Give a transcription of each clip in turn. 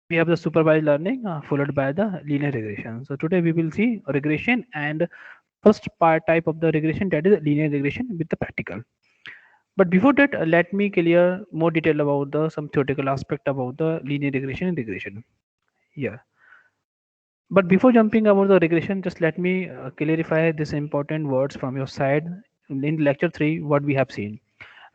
we have the supervised learning followed by the linear regression. So today we will see regression and first part type of the regression, that is linear regression with the practical. But before that, let me clear more detail about the some theoretical aspect about the linear regression and regression. Yeah. But before jumping about the regression, just let me clarify this important words from your side. In lecture 3, what we have seen.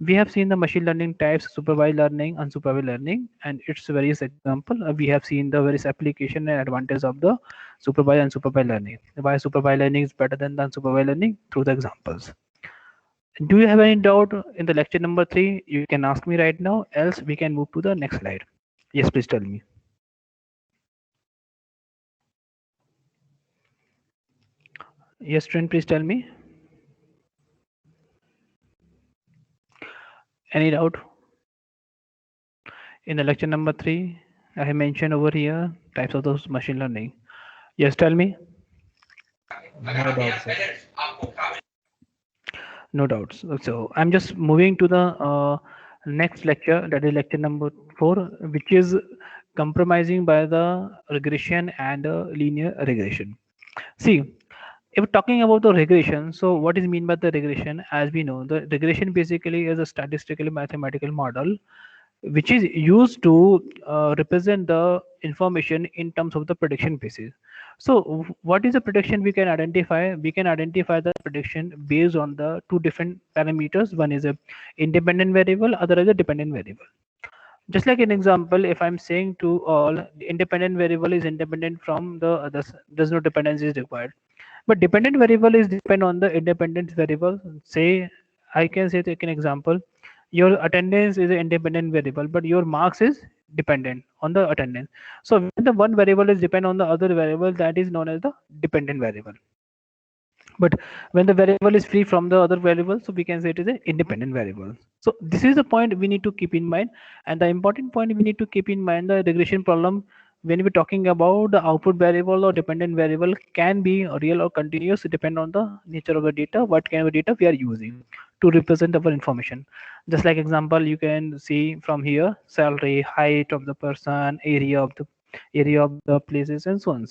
We have seen the machine learning types, supervised learning, unsupervised learning, and its various example. We have seen the various application and advantage of the supervised and unsupervised learning. Why supervised learning is better than the unsupervised learning through the examples. Do you have any doubt in the lecture number 3? You can ask me right now, else we can move to the next slide. Yes, please tell me. Yes, Trent, please tell me. Any doubt? In the lecture number 3, I have mentioned over here types of those machine learning. Yes, tell me. No doubt, sir. No doubts. So I'm just moving to the next lecture, that is lecture number 4, which is compromising by the regression and linear regression. See, if we're talking about the regression, so what is mean by the regression? As we know, the regression basically is a statistical mathematical model which is used to represent the information in terms of the prediction basis. So what is the prediction we can identify? We can identify the prediction based on the two different parameters. One is a independent variable, other is a dependent variable. Just like an example, if I'm saying to all the independent variable is independent from the others, there's no dependency is required. But dependent variable is depend on the independent variable. Say I can say, take an example, your attendance is an independent variable, but your marks is dependent on the attendance. So when the one variable is depend on the other variable, that is known as the dependent variable. But when the variable is free from the other variable, so we can say it is an independent variable. So this is the point we need to keep in mind. And the important point we need to keep in mind, the regression problem, when we're talking about the output variable or dependent variable, can be real or continuous depend on the nature of the data, what kind of data we are using to represent our information. Just like example, you can see from here salary, height of the person, area of the places, and so on.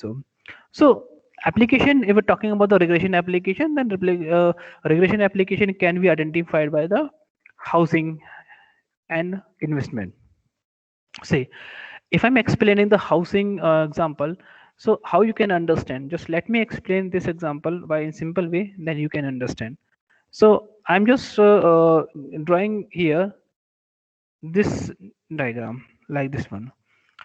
So application, if we're talking about the regression application, then regression application can be identified by the housing and investment. See, if I'm explaining the housing example, so how you can understand, just let me explain this example by in simple way, then you can understand. So I'm just drawing here this diagram like this one.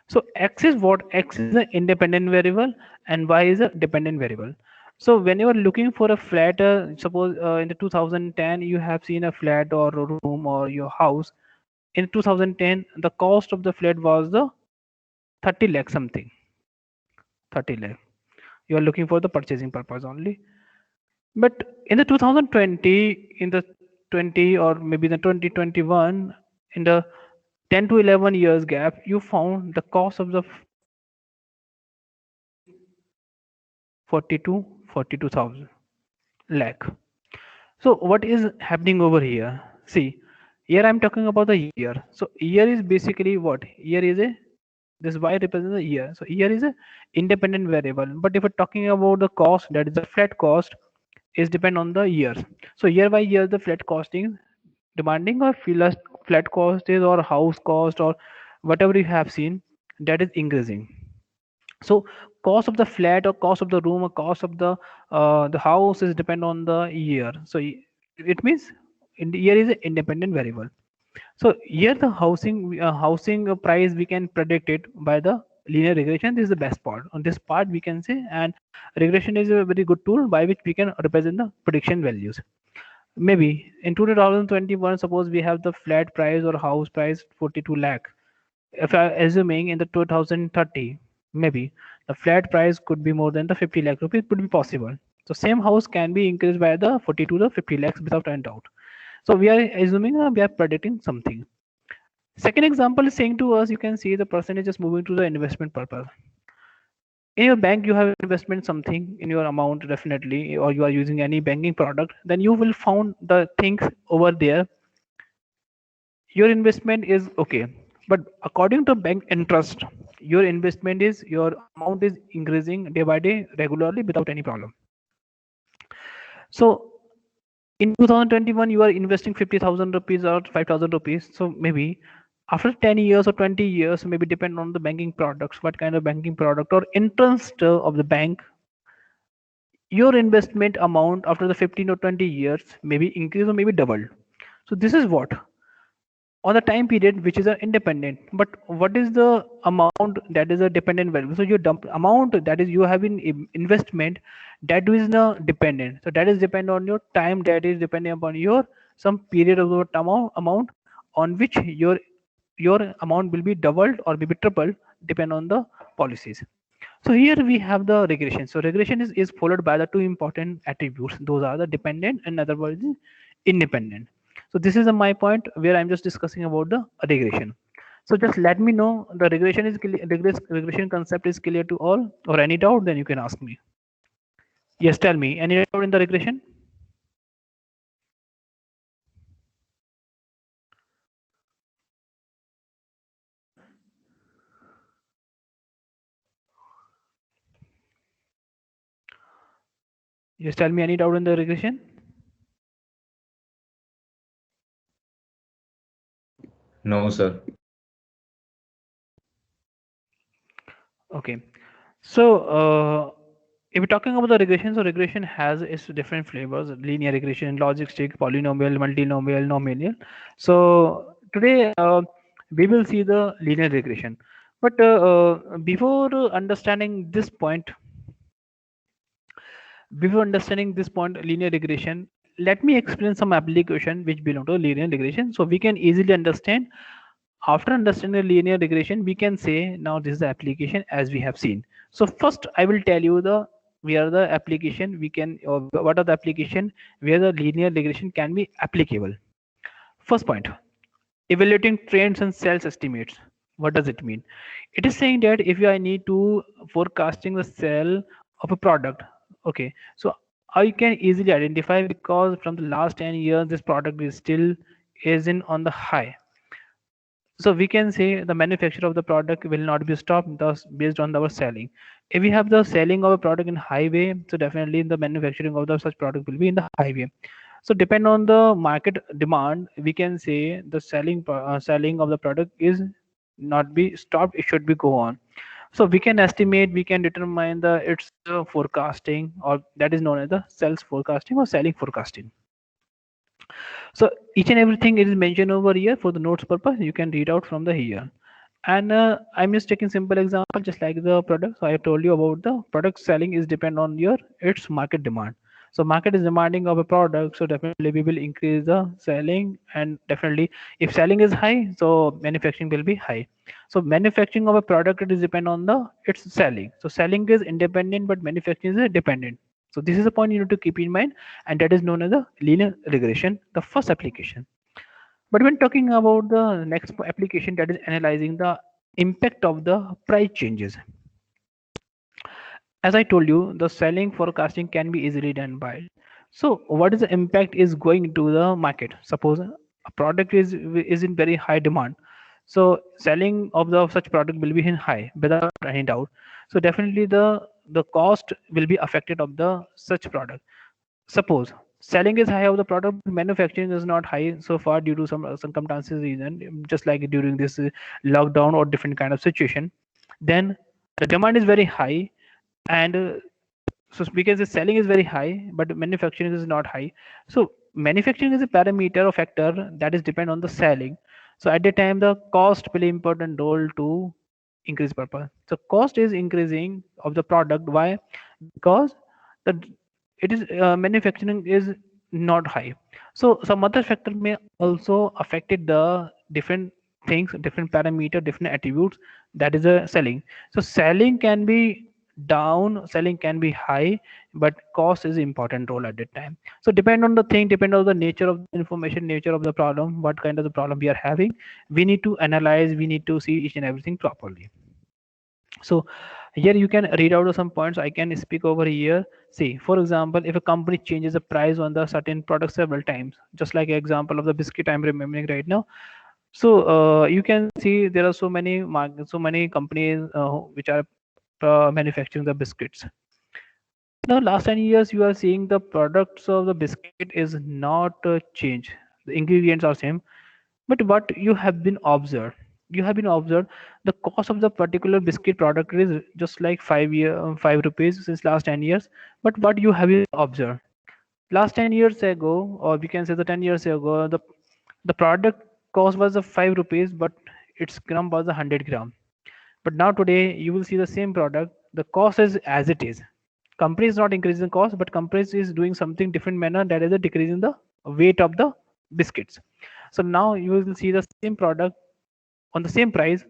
So x is what? X is an independent variable and y is a dependent variable. So when you are looking for a flat, suppose in the 2010 you have seen a flat or a room or your house. In 2010, the cost of the flat was the 30 lakh something. 30 lakh. You are looking for the purchasing purpose only. But in the 2020, in the 20 or maybe the 2021, in the 10 to 11 years gap, you found the cost of the is 42,000 lakh. So what is happening over here? See, here I'm talking about the year. So year is basically what? Year is a, this y represents the year. So year is a independent variable. But if we're talking about the cost, that is the flat cost, is depend on the years. So year by year the flat costing demanding or flat cost is or house cost or whatever you have seen, that is increasing. So cost of the flat or cost of the room or cost of the house is depend on the year. So it means in the year is an independent variable. So here the housing price we can predict it by the linear regression. This is the best part. On this part we can say, and regression is a very good tool by which we can represent the prediction values. Maybe in 2021, suppose we have the flat price or house price 42 lakh. If I assuming in the 2030, maybe the flat price could be more than the 50 lakh rupees, could be possible. So same house can be increased by the 40 to the 50 lakhs without any doubt. So we are assuming we are predicting something. Second example is saying to us, you can see the percentage is moving to the investment purpose. In your bank, you have investment something in your amount definitely, or you are using any banking product, then you will found the things over there. Your investment is okay, but according to bank interest, your investment is, your amount is increasing day by day regularly without any problem. So in 2021 you are investing 50,000 rupees or 5,000 rupees. So maybe after 10 years or 20 years, maybe depend on the banking products, what kind of banking product or interest of the bank, your investment amount after the 15 or 20 years maybe increase or maybe doubled. So this is what on the time period which is a independent. But what is the amount that is a dependent value? So your dump amount that is you have in investment, that is not dependent. So that is depend on your time, that is depending upon your some period of the amount on which your amount will be doubled or maybe tripled depend on the policies. So here we have the regression. So regression is followed by the two important attributes. Those are the dependent and other words is independent. So this is my point where I'm just discussing about the regression. So just let me know the regression is regression concept is clear to all, or any doubt then you can ask me. Yes, tell me any doubt in the regression. Just tell me any doubt in the regression. No, sir. Okay. So if we're talking about the regression, so regression has its different flavors: linear regression, logistic, polynomial, multinomial, nomial. So today we will see the linear regression. But before understanding this point, linear regression, let me explain some application which belong to linear regression, so we can easily understand. After understanding linear regression, we can say now this is the application as we have seen. So first I will tell you the where the application we can, or what are the application where the linear regression can be applicable. First point, evaluating trends and sales estimates. What does it mean? It is saying that if I need to forecasting the sale of a product, okay, so I can easily identify because from the last 10 years this product is still isn't on the high. So we can say the manufacture of the product will not be stopped thus based on our selling. If we have the selling of a product in highway, so definitely the manufacturing of the such product will be in the highway. So depend on the market demand, we can say the selling of the product is not be stopped, it should be go on. So we can estimate, we can determine the its forecasting, or that is known as the sales forecasting or selling forecasting. So each and everything is mentioned over here for the notes purpose. You can read out from the here. And I'm just taking simple example, just like the product. So I have told you about the product selling is depend on your its market demand. So market is demanding of a product, so definitely we will increase the selling, and definitely if selling is high, so manufacturing will be high. So manufacturing of a product, it is depend on the its selling. So selling is independent, but manufacturing is dependent. So this is a point you need to keep in mind, and that is known as the linear regression, the first application. But when talking about the next application, that is analyzing the impact of the price changes. As I told you, the selling forecasting can be easily done by. So what is the impact is going to the market? Suppose a product is in very high demand. So selling of the such product will be in high without any doubt. So definitely the cost will be affected of the such product. Suppose selling is high of the product, manufacturing is not high so far due to some circumstances reason, just like during this lockdown or different kind of situation. Then the demand is very high, and so because the selling is very high but manufacturing is not high. So manufacturing is a parameter or factor that is depend on the selling. So at the time the cost play important role to increase purpose. So cost is increasing of the product. Why? Because the it is manufacturing is not high. So some other factor may also affected the different things, different parameter, different attributes, that is a selling. So selling can be down, selling can be high, but cost is important role at that time. So depend on the thing, depend on the nature of the information, nature of the problem, what kind of the problem we are having, we need to analyze, we need to see each and everything properly. So here you can read out some points, I can speak over here. See, for example, if a company changes the price on the certain product several times, just like example of the biscuit I'm remembering right now. So you can see there are so many companies which are manufacturing the biscuits. Now, last 10 years, you are seeing the products of the biscuit is not changed. The ingredients are same, but what you have been observed, the cost of the particular biscuit product is just like 5 rupees since last 10 years. But what you have observed last 10 years ago, or we can say the 10 years ago, the product cost was of 5 rupees, but its gram was 100 gram. But now today you will see the same product. The cost is as it is. Company is not increasing cost, but company is doing something different manner, that is a decreasing the weight of the biscuits. So now you will see the same product on the same price,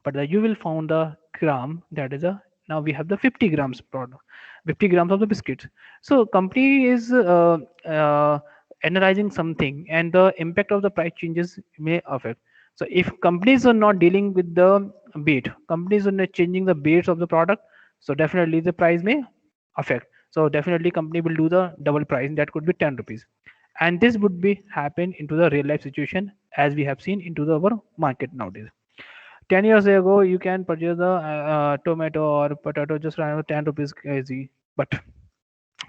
but you will found the gram, that is a, now we have the 50 grams product, 50 grams of the biscuits. So company is analyzing something, and the impact of the price changes may affect. So if companies are not dealing with the weight, companies are not changing the weights of the product, so definitely the price may affect. So definitely company will do the double price, that could be 10 rupees. And this would be happen into the real life situation, as we have seen into the our market nowadays. 10 years ago you can purchase the tomato or potato just around 10 rupees kg, but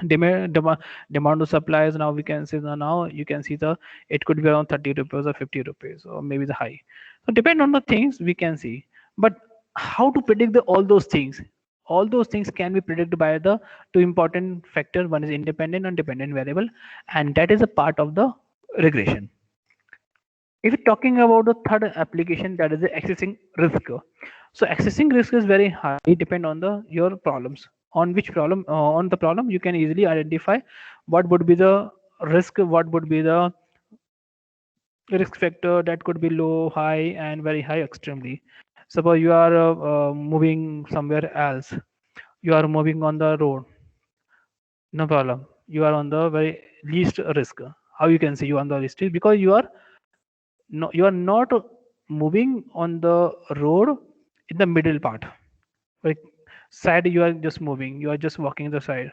demand to supply is, now we can see the, now you can see the, it could be around 30 rupees or 50 rupees or maybe the high. So depend on the things we can see. But how to predict all those things? All those things can be predicted by the two important factor. One is independent and dependent variable, and that is a part of the regression. If you're talking about the third application, that is the accessing risk. So accessing risk is very high, depend on the your problems. On which problem, on the problem you can easily identify what would be the risk, what would be the risk factor, that could be low, high, and very high extremely. Suppose you are moving somewhere else, you are moving on the road, no problem, you are on the very least risk. How you can say you are on the least risk? Because you are, no, you are not moving on the road in the middle part, like side, you are just moving, you are just walking the side,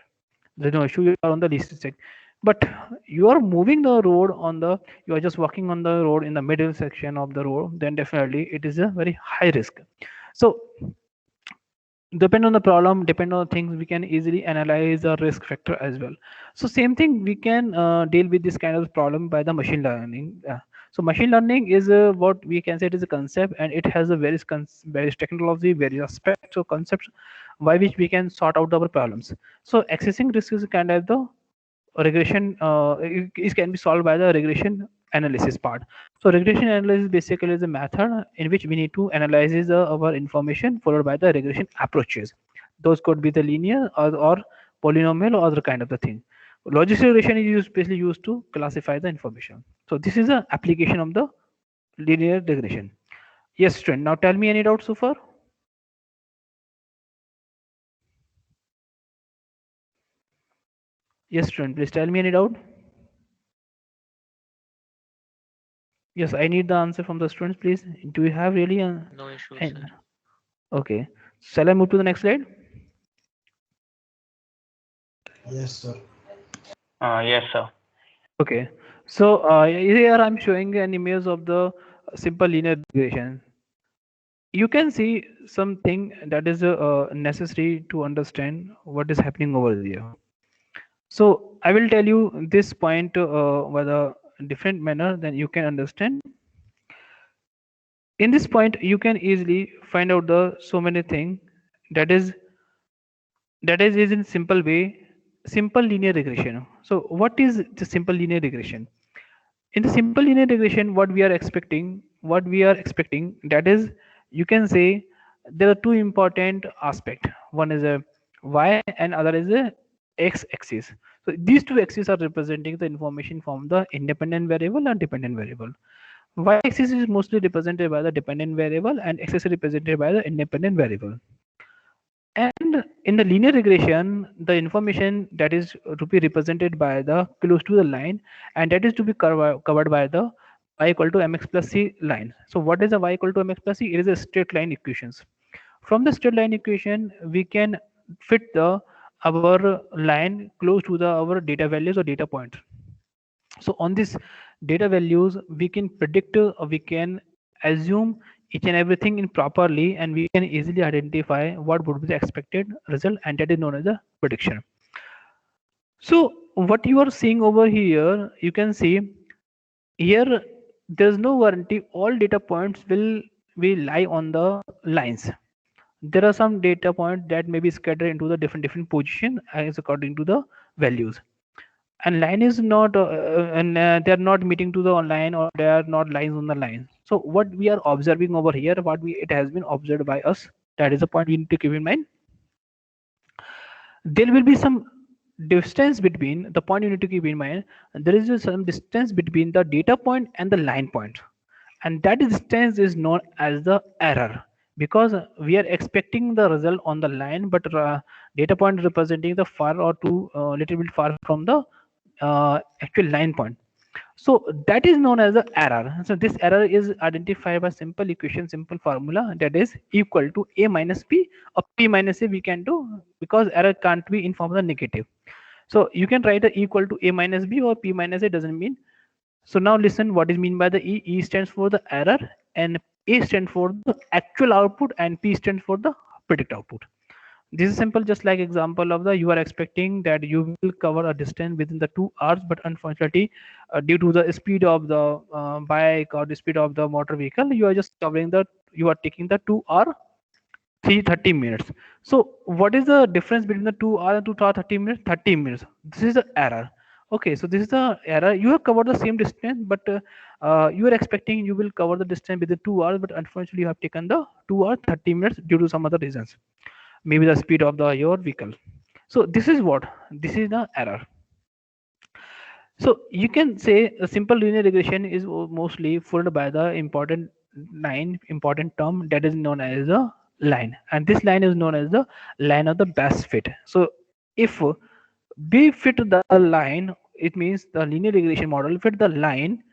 there's no issue, you are on the least check. But you are moving the road on the, you are just walking on the road in the middle section of the road, then definitely it is a very high risk. So depend on the problem, depend on the things, we can easily analyze the risk factor as well. So same thing, we can deal with this kind of problem by the machine learning. So machine learning is what we can say, it is a concept, and it has a various technology, various aspects or concepts by which we can sort out our problems. So accessing risk is kind of the regression, it can be solved by the regression analysis part. So regression analysis basically is a method in which we need to analyze our information followed by the regression approaches. Those could be the linear or polynomial or other kind of the thing. Logistic regression is basically used to classify the information. So this is the application of the linear regression. Yes, Trent. Now tell me any doubts so far? Yes, Trent. Please tell me any doubt. Yes, I need the answer from the students, please. Do you have really No issue, sir. an okay? Shall I move to the next slide? Yes, sir. Yes, sir. Okay. So here I'm showing an image of the simple linear regression. You can see something that is necessary to understand what is happening over there. So I will tell you this point with a different manner, then you can understand. In this point, you can easily find out the so many things, that is in simple way, simple linear regression. So what is the simple linear regression? In the simple linear regression, what we are expecting, that is, you can say there are two important aspect. One is a y and other is a x axis. So these two axes are representing the information from the independent variable and dependent variable. Y axis is mostly represented by the dependent variable and x is represented by the independent variable. And in the linear regression, the information that is to be represented by the close to the line, and that is to be covered by the y equal to mx plus c line. So what is the y equal to mx plus c? It is a straight line equations. From the straight line equation, we can fit the our line close to the our data values or data points. So on this data values, we can predict, we can assume each and everything in properly, and we can easily identify what would be the expected result, and that is known as the prediction. So what you are seeing over here, you can see here there's no guarantee all data points will lie on the lines. There are some data points that may be scattered into the different position as according to the values, and line is not and they are not meeting to the line, or they are not lines on the line. So what we are observing over here, what we it has been observed by us, that is the point we need to keep in mind. There will be some distance between the point you need to keep in mind. There is some distance between the data point and the line point, and that distance is known as the error, because we are expecting the result on the line, but data point representing the far or too little bit far from the actual line point. So that is known as the error. So this error is identified by simple equation, simple formula, that is equal to a minus p, or p minus a we can do, because error can't be in form of the negative. So you can write a equal to a minus b, or p minus a doesn't mean. So now listen, what is mean by the e? E stands for the error, and a stands for the actual output, and p stands for the predict output. This is simple, just like example of the, you are expecting that you will cover a distance within the 2 hours, but unfortunately due to the speed of the bike or the speed of the motor vehicle, you are just covering the, you are taking the 2 hour 330 minutes. So what is the difference between the 2 hour and 2 hour 30 minutes? 30 minutes. This is the error. Okay, so this is the error. You have covered the same distance, but you are expecting you will cover the distance within 2 hours, but unfortunately you have taken the 2 hour 30 minutes due to some other reasons, maybe the speed of the your vehicle. So this is what, this is the error. So you can say a simple linear regression is mostly followed by the important important term that is known as the line, and this line is known as the line of the best fit. So if we fit the line, it means the linear regression model fit the line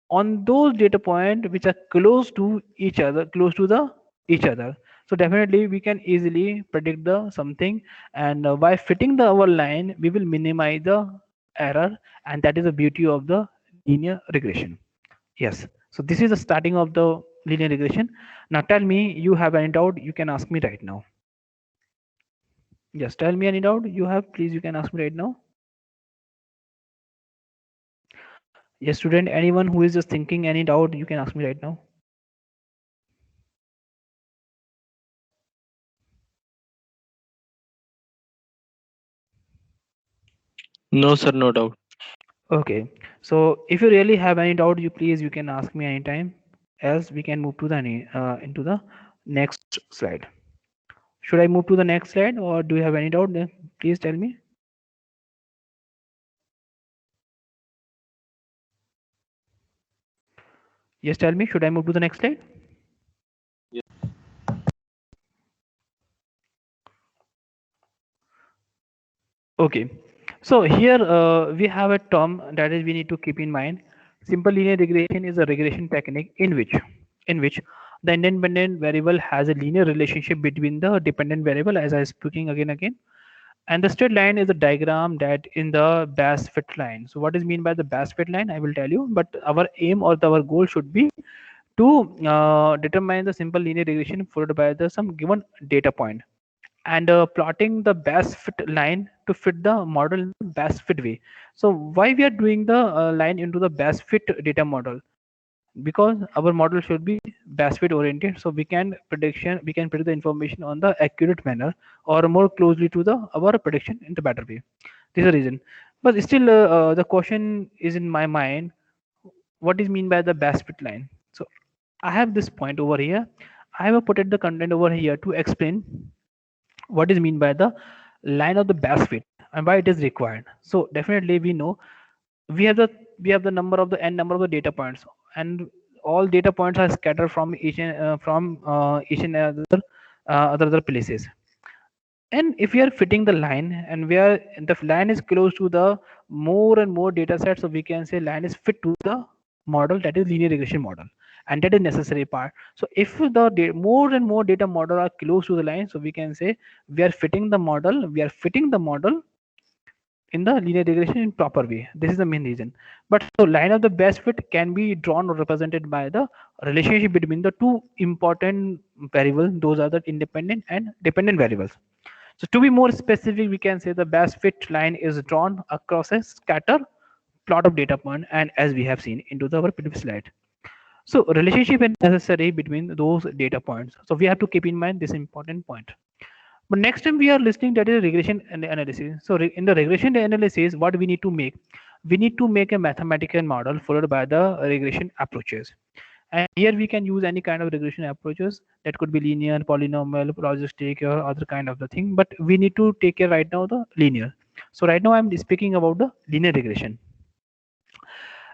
on those data point which are close to each other, close to the each other. So definitely we can easily predict the something, and by fitting the our line we will minimize the error, and that is the beauty of the linear regression. Yes, so this is the starting of the linear regression. Now tell me, you have any doubt, you can ask me right now. Yes, tell me any doubt you have, please, you can ask me right now. Yes, student, anyone who is just thinking any doubt, you can ask me right now. No, sir, no doubt. Okay, so if you really have any doubt, you please, you can ask me anytime. Else we can move to the into the next slide. Should I move to the next slide, or do you have any doubt? Then please tell me. Yes, tell me. Should I move to the next slide? Okay, so here we have a term that is we need to keep in mind. Simple linear regression is a regression technique in which the independent variable has a linear relationship between the dependent variable, as I was speaking again. And the straight line is a diagram that in the best fit line. So what is mean by the best fit line? I will tell you, but our aim or our goal should be to determine the simple linear regression followed by the some given data point, and plotting the best fit line to fit the model in the best fit way. So why we are doing the line into the best fit data model? Because our model should be best fit oriented, so we can predict the information on the accurate manner, or more closely to the our prediction in the better way. This is the reason. But still the question is in my mind, what is mean by the best fit line? So I have this point over here, I have put the content over here to explain what is mean by the line of the best fit and why it is required. So definitely we know we have the number of the n number of the data points, and all data points are scattered from each and other places. And if we are fitting the line, and where the line is close to the more and more data sets, so we can say line is fit to the model, that is linear regression model, and that is necessary part. So if the more and more data model are close to the line, so we can say we are fitting the model in the linear regression in proper way. This is the main reason. But so line of the best fit can be drawn or represented by the relationship between the two important variables. Those are the independent and dependent variables. So to be more specific, we can say the best fit line is drawn across a scatter plot of data point, and as we have seen into our previous slide. So relationship is necessary between those data points. So we have to keep in mind this important point. But next time we are listening, that is regression analysis. So in the regression analysis, what we need to make? We need to make a mathematical model followed by the regression approaches. And here we can use any kind of regression approaches that could be linear, polynomial, logistic, or other kind of the thing. But we need to take care right now the linear. So right now I'm speaking about the linear regression.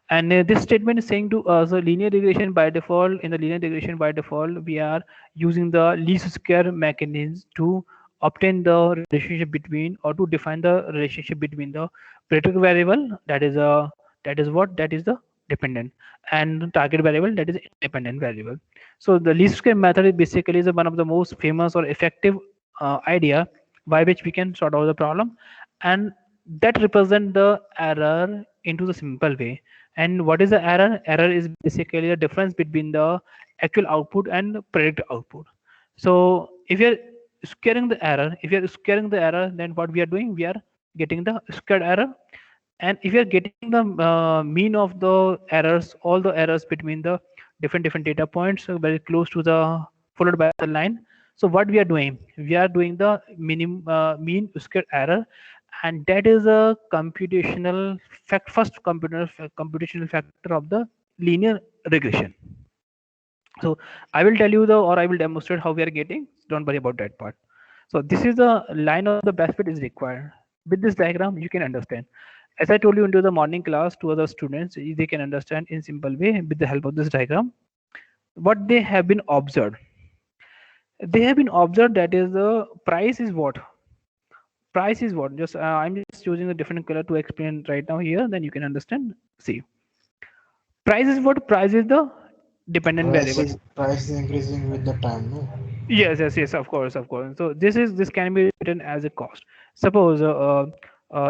And this statement is saying to us linear regression by default. In the linear regression by default, we are using the least square mechanism to obtain the relationship between, or to define the relationship between the predictor variable, that is the dependent, and target variable, that is independent variable. So the least square method is basically one of the most famous or effective idea by which we can sort out the problem, and that represent the error into the simple way. And what is the error? Error is basically the difference between the actual output and predicted output. So if you're squaring the error, then what we are doing, we are getting the squared error. And if you're getting the mean of the errors, all the errors between the different data points, so very close to the followed by the line. So what we are doing, we are doing the mean squared error, and that is a computational first computational factor of the linear regression. So I will tell you or I will demonstrate how we are getting. Don't worry about that part. So this is the line of the best fit is required. With this diagram, you can understand. As I told you into the morning class to other students, they can understand in simple way with the help of this diagram what they have been observed. They have been observed, that is the price is what? Price is what? Just I'm just using a different color to explain right now here, then you can understand. See, price is what? Price is the dependent variable. Price is increasing with the time, no? Yes, of course. So this can be written as a cost. Suppose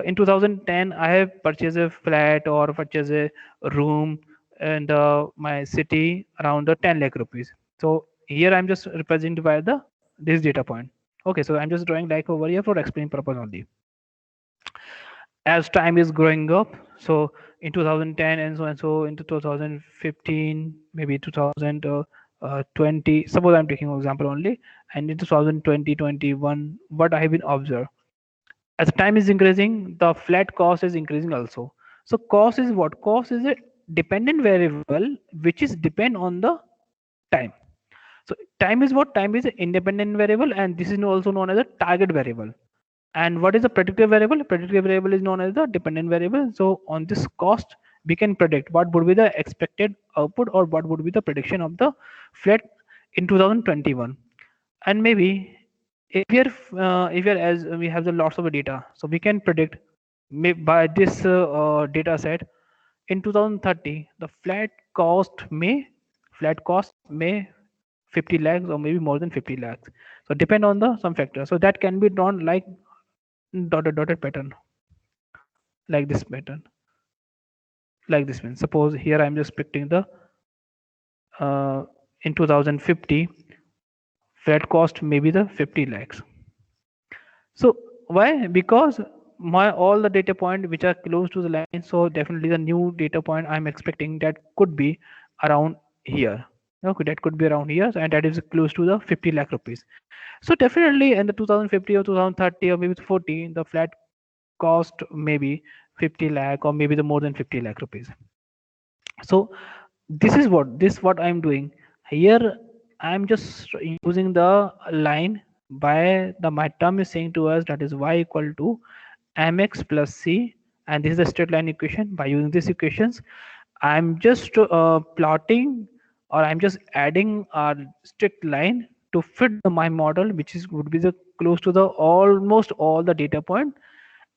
in 2010 I have purchased a flat or purchased a room in my city around the 10 lakh rupees. So here I'm just representing by this data point. Okay, so I'm just drawing like over here for explaining purpose only. As time is growing up, so in 2010 and so into 2015, maybe 2020, suppose I'm taking an example only, and in 2020 21, what I have been observed, as time is increasing, the flat cost is increasing also. So cost is what? Cost is a dependent variable which is depend on the time. So time is what? Time is an independent variable, and this is also known as a target variable. And what is the predictive variable? Predictive variable is known as the dependent variable. So on this cost, we can predict what would be the expected output, or what would be the prediction of the flat in 2021. And maybe if you're as we have the lots of data, so we can predict by this data set in 2030 the flat cost may 50 lakhs or maybe more than 50 lakhs. So depend on the some factor. So that can be drawn like dotted pattern, like this pattern, like this one. Suppose here I'm just picking the in 2050 flat cost may be the 50 lakhs. So why? Because my all the data point which are close to the line, so definitely the new data point I'm expecting that could be around here. Okay, that could be around here, and that is close to the 50 lakh rupees. So definitely in the 2050 or 2030 or maybe 40, the flat cost maybe 50 lakh or maybe the more than 50 lakh rupees. So this is what I'm doing here. I'm just using the line by my term is saying to us that is y equal to mx plus c, and this is the straight line equation. By using these equations, I'm just plotting, or I'm just adding a strict line to fit my model, which would be the close to the almost all the data point,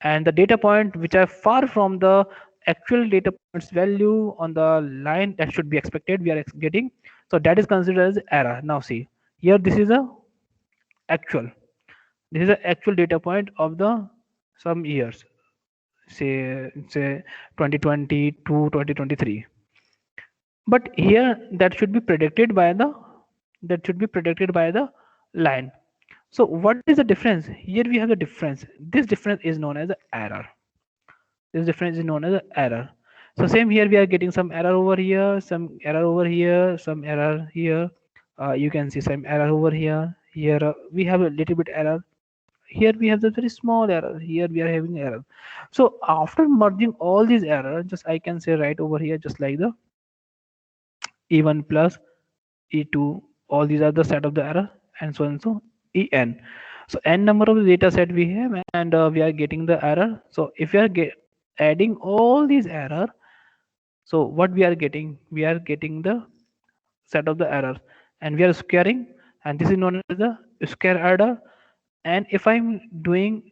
and the data point which are far from the actual data points value on the line that should be expected, we are getting. So that is considered as error. Now see here, this is a actual data point of the some years. say 2020 to 2023. But here that should be predicted by the line. So what is the difference? Here we have the difference. This difference is known as the error. This difference is known as the error. So same here, we are getting some error over here, some error over here, some error here. You can see some error over here. Here we have a little bit error. Here we have the very small error. Here we are having error. So after merging all these errors, just I can say right over here, just like the E1 plus E2, all these are the set of the error, and so and so En. So n number of the data set we have, and we are getting the error. So if we are adding all these error, so what we are getting the set of the errors, and we are squaring, and this is known as the square error. And if I'm doing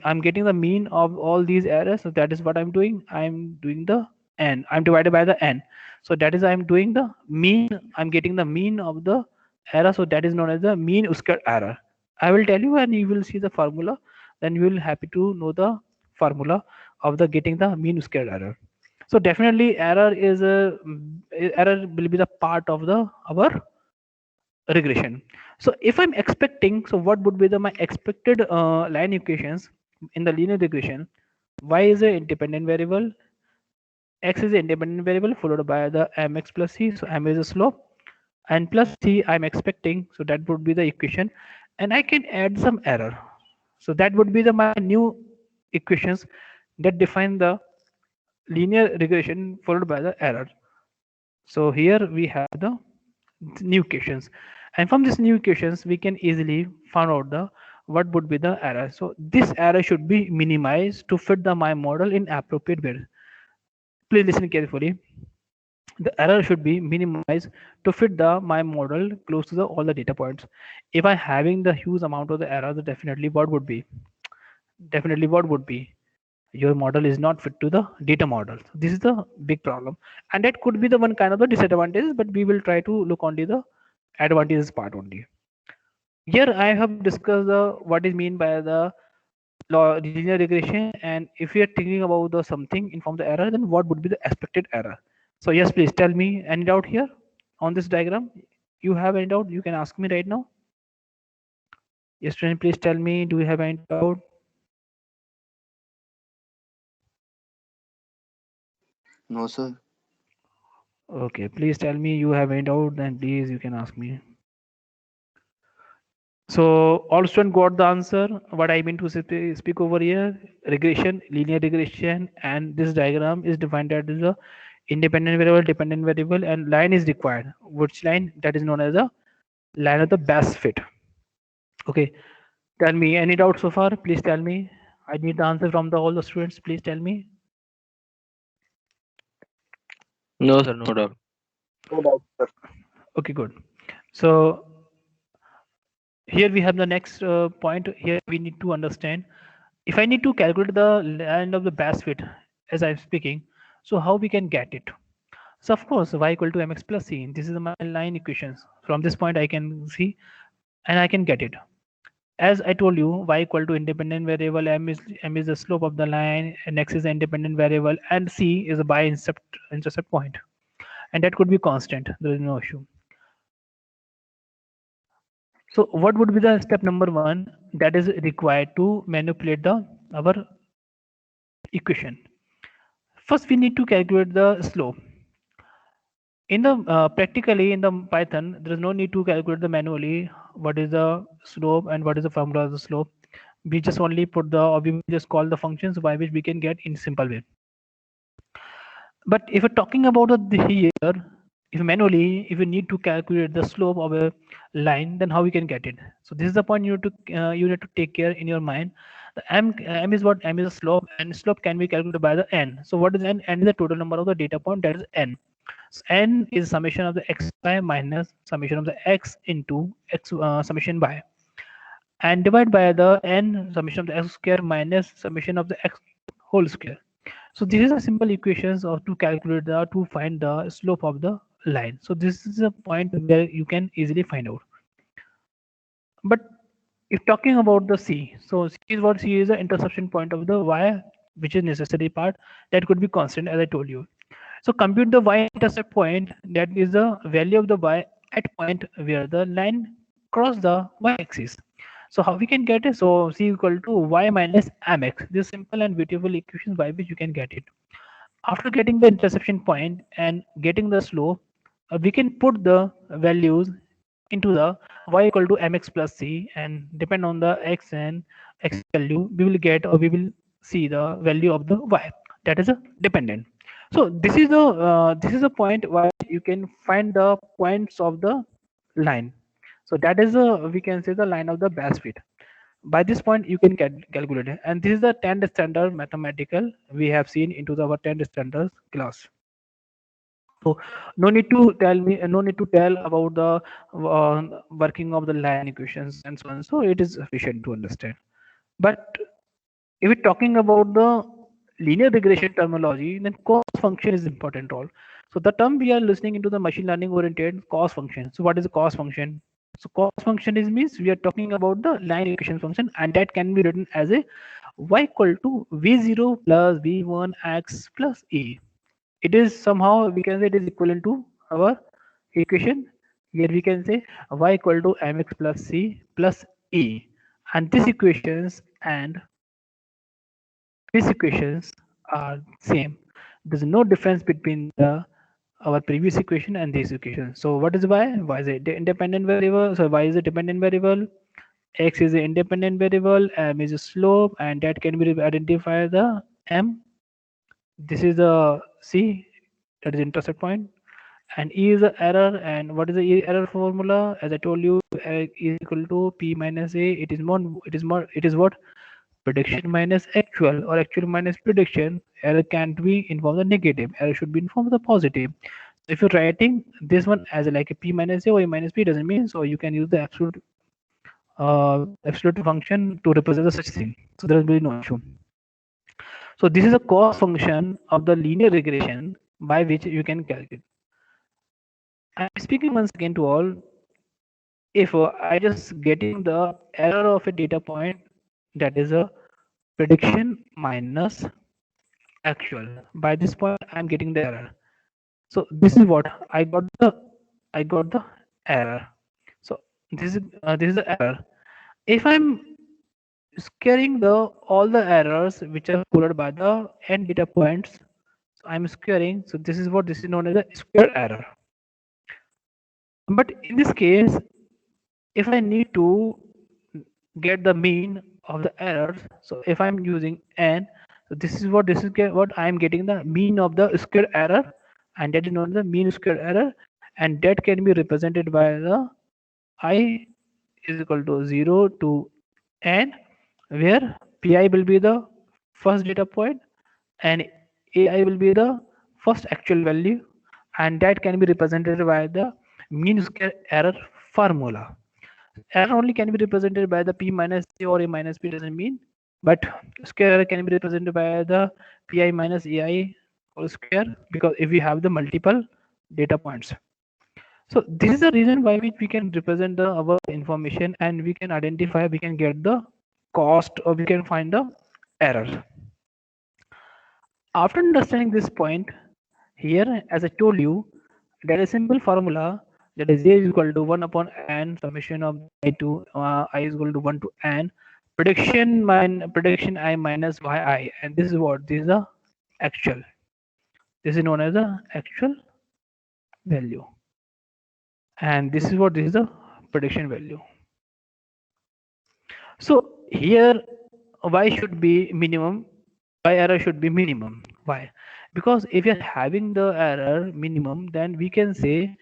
I'm getting the mean of all these errors, so that is what I'm doing. I'm doing the n, I'm divided by the n. So that is I'm doing the mean, I'm getting the mean of the error, so that is known as the mean square error. I will tell you and you will see the formula, then you will happy to know the formula of the getting the mean square error. So definitely error is a error will be the part of the our regression. So if I'm expecting, so what would be the my expected line equations in the linear regression? Y is a independent variable, x is an independent variable followed by the mx plus c. So m is a slope, and plus c I'm expecting, so that would be the equation, and I can add some error. So that would be the my new equations that define the linear regression followed by the error. So here we have the new equations, and from these new equations we can easily find out the what would be the error. So this error should be minimized to fit the my model in appropriate way. Please listen carefully. The error should be minimized to fit the my model close to the all the data points. If I having the huge amount of the error, then definitely what would be your model is not fit to the data model. So this is the big problem, and that could be the one kind of the disadvantages, but we will try to look only the advantages part only. Here I have discussed the what is mean by the linear regression, and if you are thinking about the something inform the error, then what would be the expected error? So yes, please tell me any doubt here on this diagram. You have any doubt, you can ask me right now. Yes, friend, please tell me, do you have any doubt? No, sir. Okay, please tell me you have any doubt, then please you can ask me. So all students got the answer. What I mean to speak over here, regression, linear regression, and this diagram is defined as the independent variable, dependent variable, and line is required. Which line? That is known as the line of the best fit. Okay, tell me any doubt so far? Please tell me. I need the answer from all the students. Please tell me. No, sir, no doubt. Okay, good. So here we have the next point. Here we need to understand, if I need to calculate the line of the best fit as I'm speaking, so how we can get it? So of course y equal to mx plus c, this is my line equations. From this point I can see and I can get it. As I told you, y equal to independent variable, m is the slope of the line, and x is the independent variable, and c is a by intercept point, and that could be constant. There is no issue. So what would be the step number one that is required to manipulate the our equation? First, we need to calculate the slope. In the practically in the Python, there is no need to calculate the manually what is the slope and what is the formula of the slope. We just only put the, or we just call the functions by which we can get in simple way. But if you're talking about the here, if manually, if you need to calculate the slope of a line, then how we can get it? So this is the point you need to take care in your mind. The m is what? M is a slope, and slope can be calculated by the n. So what is n? N is the total number of the data point, that is n. So n is summation of the xi minus summation of the x into x summation y, and divide by the n summation of the x square minus summation of the x whole square. So this is a simple equations of to calculate the to find the slope of the line. So this is a point where you can easily find out. But if talking about the c, so c is what? C is the intersection point of the y which is necessary part, that could be constant as I told you. So compute the y-intercept point, that is the value of the y at point where the line cross the y-axis. So how we can get it? So c equal to y minus mx. This simple and beautiful equation by which you can get it. After getting the intersection point and getting the slope, we can put the values into the y equal to mx plus c, and depend on the x and x value, we will get, or we will see the value of the y, that is a dependent. So this is a point where you can find the points of the line. So that is a, we can say, the line of the best fit. By this point you can calculate it, and this is the 10th standard mathematical we have seen into our 10th standard class. So no need to tell about the working of the line equations and so on, so it is sufficient to understand. But if we're talking about the linear regression terminology, then cost function is important role. So the term we are listening into the machine learning oriented cost function. So what is a cost function? So cost function is means we are talking about the line equation function, and that can be written as a y equal to v0 plus v1 x plus e. It is somehow, we can say, it is equivalent to our equation. Here we can say y equal to mx plus c plus e, and these equations and these equations are same. There's no difference between our previous equation and this equation. So what is y? Y is a independent variable. So y is a dependent variable. X is an independent variable. M is a slope, and that can be identified the m. This is the c, that is intercept point, and e is the error. And what is the error formula? As I told you, is equal to p minus a. It is what? Prediction minus actual, or actual minus prediction. Error can't be in form of the negative, error should be in form of the positive. So if you're writing this one as like a p minus a or a minus p, doesn't mean, so you can use the absolute function to represent the such thing, so there will be no issue. So this is a cost function of the linear regression by which you can calculate. I'm speaking once again to all, if I just getting the error of a data point, that is a prediction minus actual. By this point I'm getting the error. So this is what I got the error. So this is the error. If I'm squaring the all the errors which are colored by the n data points, so I'm squaring. So this is known as a square error. But in this case, if I need to get the mean of the errors, so if I'm using n, so this is what I'm getting the mean of the square error, and that is known as the mean square error, and that can be represented by the I is equal to 0 to n, where pi will be the first data point and ai will be the first actual value, and that can be represented by the mean square error formula. Error only can be represented by the p minus a or a minus p, doesn't mean, but square error can be represented by the pi minus ai whole square, because if we have the multiple data points. So this is the reason why we can represent the our information, and we can identify, we can get the cost, or we can find the error. After understanding this point, here as I told you, there is a simple formula, that is a is equal to 1 upon n summation of I to I is equal to 1 to n prediction I minus yi, and this is what? This is the actual. This is known as the actual value, and this is what? This is the prediction value. So here y should be minimum, y error should be minimum. Why? Because if you're having the error minimum, then we can say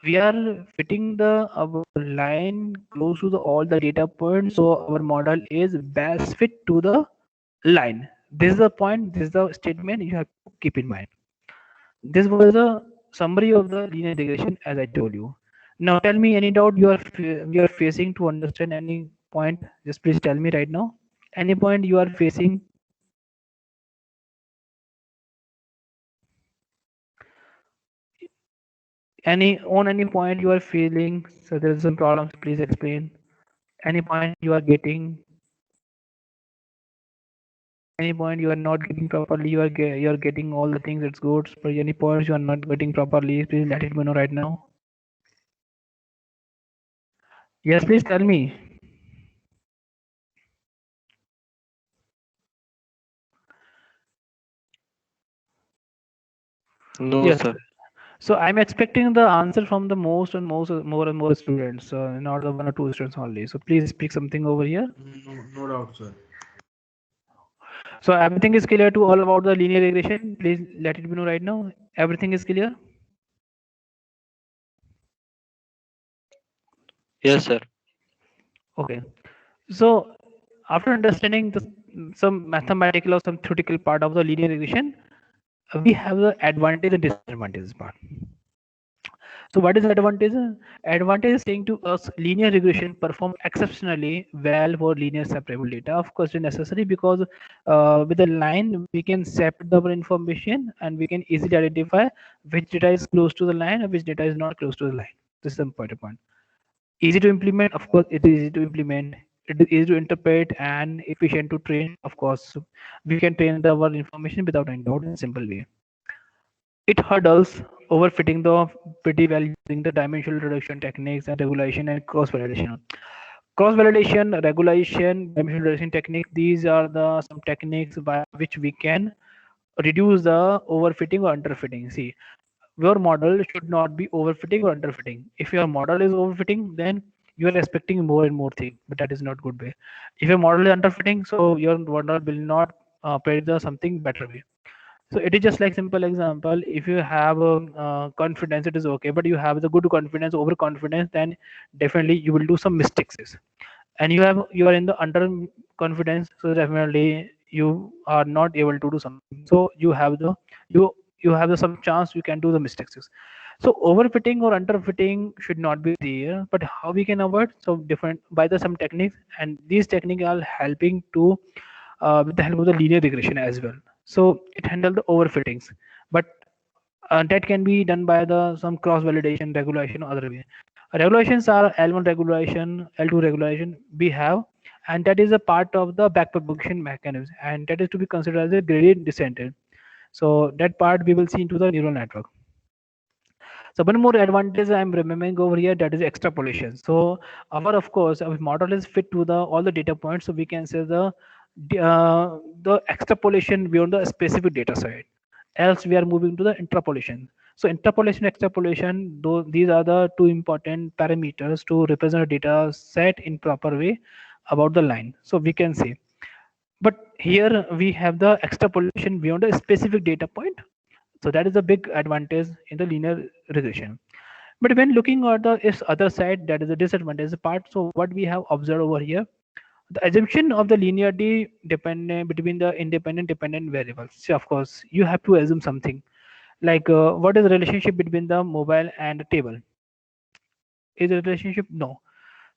we are fitting the our line close to the all the data points, so our model is best fit to the line. This is the point, this is the statement you have to keep in mind. This was a summary of the linear regression as I told you. Now tell me any doubt you are facing to understand any point. Just please tell me right now. Any point you are facing? Any point you are feeling, so there is some problems, please explain. Any point you are getting? Any point you are not getting properly, you're getting all the things, it's good. But any points you are not getting properly, please let it me know right now. Yes, please tell me. No, Yes. sir. So I'm expecting the answer from the more and more students, not the 1 or 2 students only. So please speak something over here. No doubt, sir. So everything is clear to all about the linear regression. Please let it be know right now. Everything is clear. Yes, sir. Okay. So after understanding some mathematical or some theoretical part of the linear regression, we have the advantage and disadvantages part. So what is advantage? Advantage is saying to us linear regression perform exceptionally well for linear separable data. Of course, it's necessary because with the line we can separate the information and we can easily identify which data is close to the line and which data is not close to the line. This is the important point. Easy to implement, of course, it is easy to implement. It is easy to interpret and efficient to train. Of course, we can train our information without any doubt in a simple way. It hurdles overfitting the pretty well using the dimensional reduction techniques and regulation and cross validation. Cross validation, regulation, dimensional reduction technique. These are the some techniques by which we can reduce the overfitting or underfitting. See, your model should not be overfitting or underfitting. If your model is overfitting, then you are expecting more and more thing, but that is not good way. If your model is underfitting, so your model will not predict the something better way. So it is just like simple example. If you have confidence, it is okay, but you have the good confidence, overconfidence, then definitely you will do some mistakes. And you are in the under confidence, so definitely you are not able to do something. So you have the some chance you can do the mistakes. So overfitting or underfitting should not be there. But how we can avoid? So different by the some techniques, and these techniques are helping to with the help of the linear regression as well. So it handles the overfittings, but that can be done by the some cross validation, regulation, or other way. Regulations are L1 regulation, L2 regulation we have, and that is a part of the backpropagation mechanism, and that is to be considered as a gradient descendant. So that part we will see into the neural network. So one more advantage I'm remembering over here, that is extrapolation. So of course our model is fit to the all the data points, so we can say the extrapolation beyond the specific data set. Else we are moving to the interpolation. So interpolation, extrapolation, though these are the two important parameters to represent a data set in proper way about the line. So we can say, but here we have the extrapolation beyond a specific data point. So that is a big advantage in the linear regression. But when looking at the other side, that is a disadvantage part. So what we have observed over here, the assumption of the linearity dependent between the independent dependent variables. So of course you have to assume something like what is the relationship between the mobile and the table? Is a relationship? No.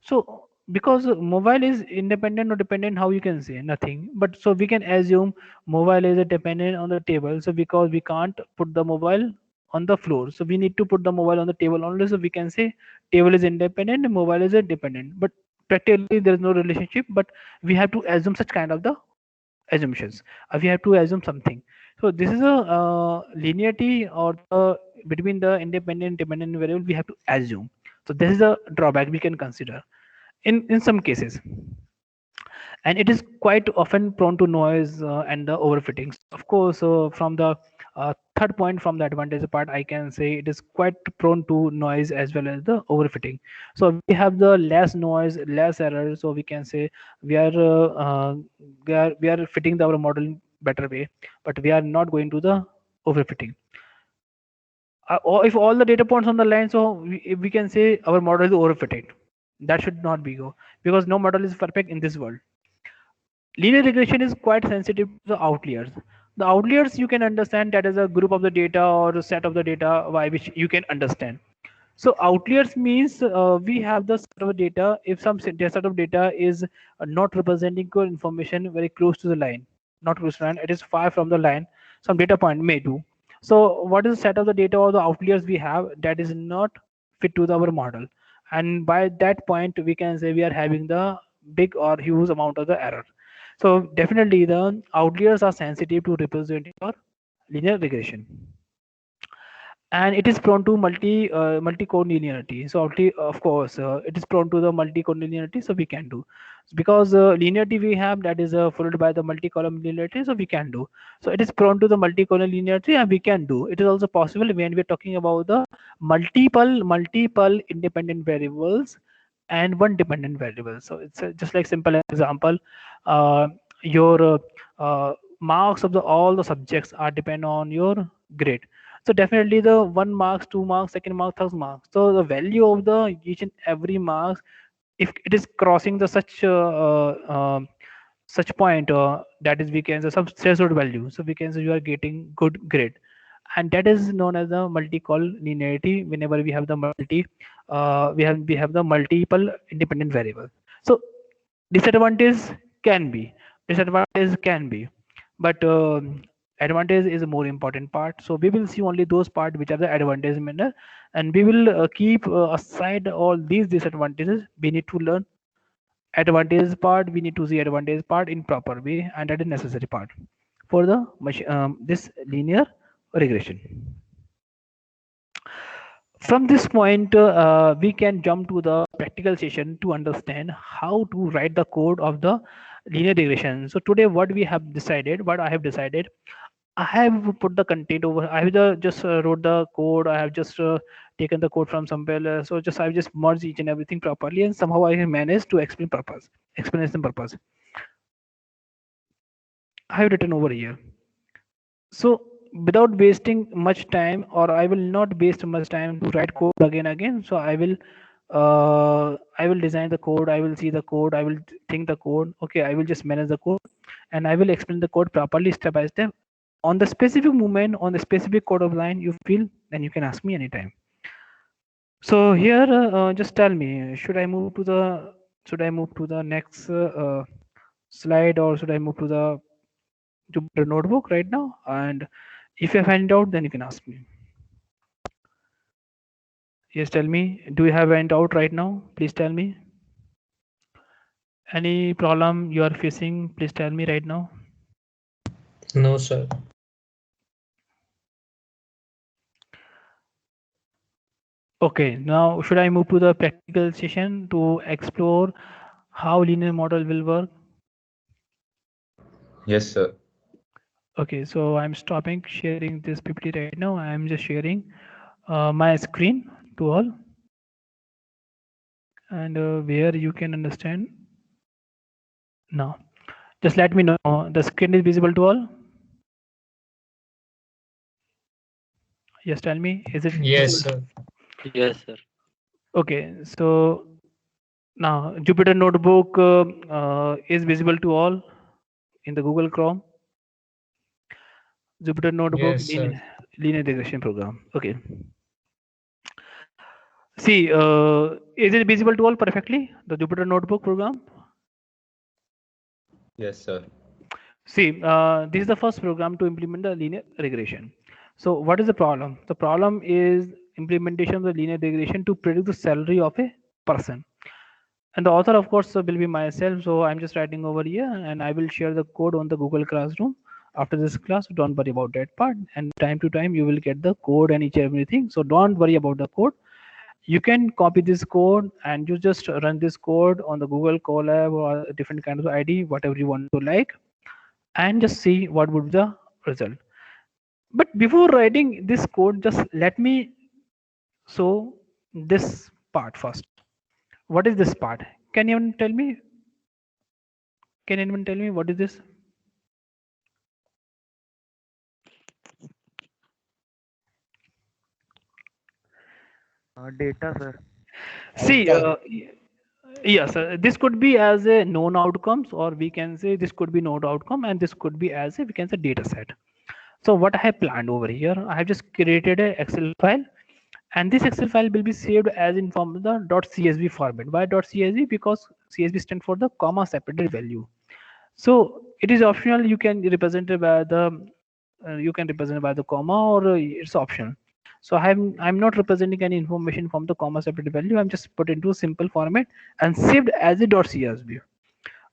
So because mobile is independent or dependent, how you can say nothing. But so we can assume mobile is a dependent on the table. So because we can't put the mobile on the floor, so we need to put the mobile on the table only. So we can say table is independent and mobile is a dependent. But practically there is no relationship. But we have to assume such kind of the assumptions. We have to assume something. So this is a linearity or between the independent dependent variable we have to assume. So this is a drawback we can consider in some cases, and it is quite often prone to noise and the overfittings. Of course, from the third point, from the advantage part, I can say it is quite prone to noise as well as the overfitting. So we have the less noise, less error. So we can say we are we are fitting our model in better way, but we are not going to the overfitting. Or if all the data points on the line, so we can say our model is overfitted. That should not be go, because no model is perfect in this world. Linear regression is quite sensitive to the outliers. The outliers you can understand, that is a group of the data or a set of the data by which you can understand. So outliers means we have the set of data. If some set of data is not representing your information very close to the line, not close to the line, it is far from the line, some data point may do. So what is the set of the data or the outliers we have that is not fit to our model? And by that point, we can say we are having the big or huge amount of the error. So definitely the outliers are sensitive to representing your linear regression, and it is prone to multi-code linearity. So of course it is prone to the multi-code linearity, so we can do, because linearity we have, that is followed by the multi-column linearity, so we can do. So it is prone to the multi-column linearity and we can do. It is also possible when we are talking about the multiple independent variables and one dependent variable. So it's just like simple example, uh, your marks of the all the subjects are depend on your grade. So definitely the 1 marks, 2 marks, second mark, third mark, so the value of the each and every marks, if it is crossing the such point, that is we can say some threshold value, so we can say you are getting good grade, and that is known as the multi-call linearity. Whenever we have the we have the multiple independent variable. So disadvantage can be, disadvantage can be, but advantage is a more important part. So we will see only those part which are the advantage manner, and we will keep aside all these disadvantages. We need to learn advantage part, we need to see advantage part in proper way, and that is necessary part for the this linear regression. From this point we can jump to the practical session to understand how to write the code of the linear regression. So today what we have decided, what I have decided, I have put the content over. I have just wrote the code. I have just taken the code from somewhere else. So just I've just merged each and everything properly, and somehow I have managed to explain purpose, explanation purpose. I have written over here. So without wasting much time, or I will not waste much time to write code again. So I will design the code. I will see the code. I will think the code. Okay, I will just manage the code, and I will explain the code properly step by step. On the specific moment, on the specific code of line you feel, then you can ask me anytime. So here just tell me, should I move to the next slide, or should I move to the Jupyter notebook right now? And if you find out, then you can ask me. Yes, tell me, do you have any doubt right now? Please tell me. Any problem you are facing, please tell me right now. No, sir. Okay, now should I move to the practical session to explore how linear model will work? Yes, sir. Okay, so I'm stopping sharing this PPT right now. I'm just sharing my screen to all, and where you can understand now. Just let me know the screen is visible to all. Yes, tell me, is it Yes, visible? sir. Yes, sir. Okay, so now Jupyter Notebook is visible to all in the Google Chrome. Jupyter Notebook Yes, sir. linear regression program. Okay. See, is it visible to all perfectly, the Jupyter Notebook program? Yes, sir. See, this is the first program to implement the linear regression. So what is the problem? The problem is implementation of the linear regression to predict the salary of a person. And the author, of course, will be myself. So I'm just writing over here, and I will share the code on the Google Classroom after this class. So don't worry about that part. And time to time, you will get the code and each and everything. So don't worry about the code. You can copy this code and you just run this code on the Google Colab or a different kind of ID, whatever you want to like, and just see what would be the result. But before writing this code, just let me show this part first. What is this part? Can anyone tell me? Can anyone tell me what is this? Data, sir. See, Outcome. yes, this could be as a known outcomes, or we can say this could be known outcome, and this could be as a, we can say, data set. So what I have planned over here, I have just created a Excel file, and this Excel file will be saved as in form of the .csv format. Why .csv? Because CSV stands for the comma separated value. So it is optional. You can represent it by the comma, or it's optional. So I'm not representing any information from the comma separated value. I'm just put into a simple format and saved as a .csv.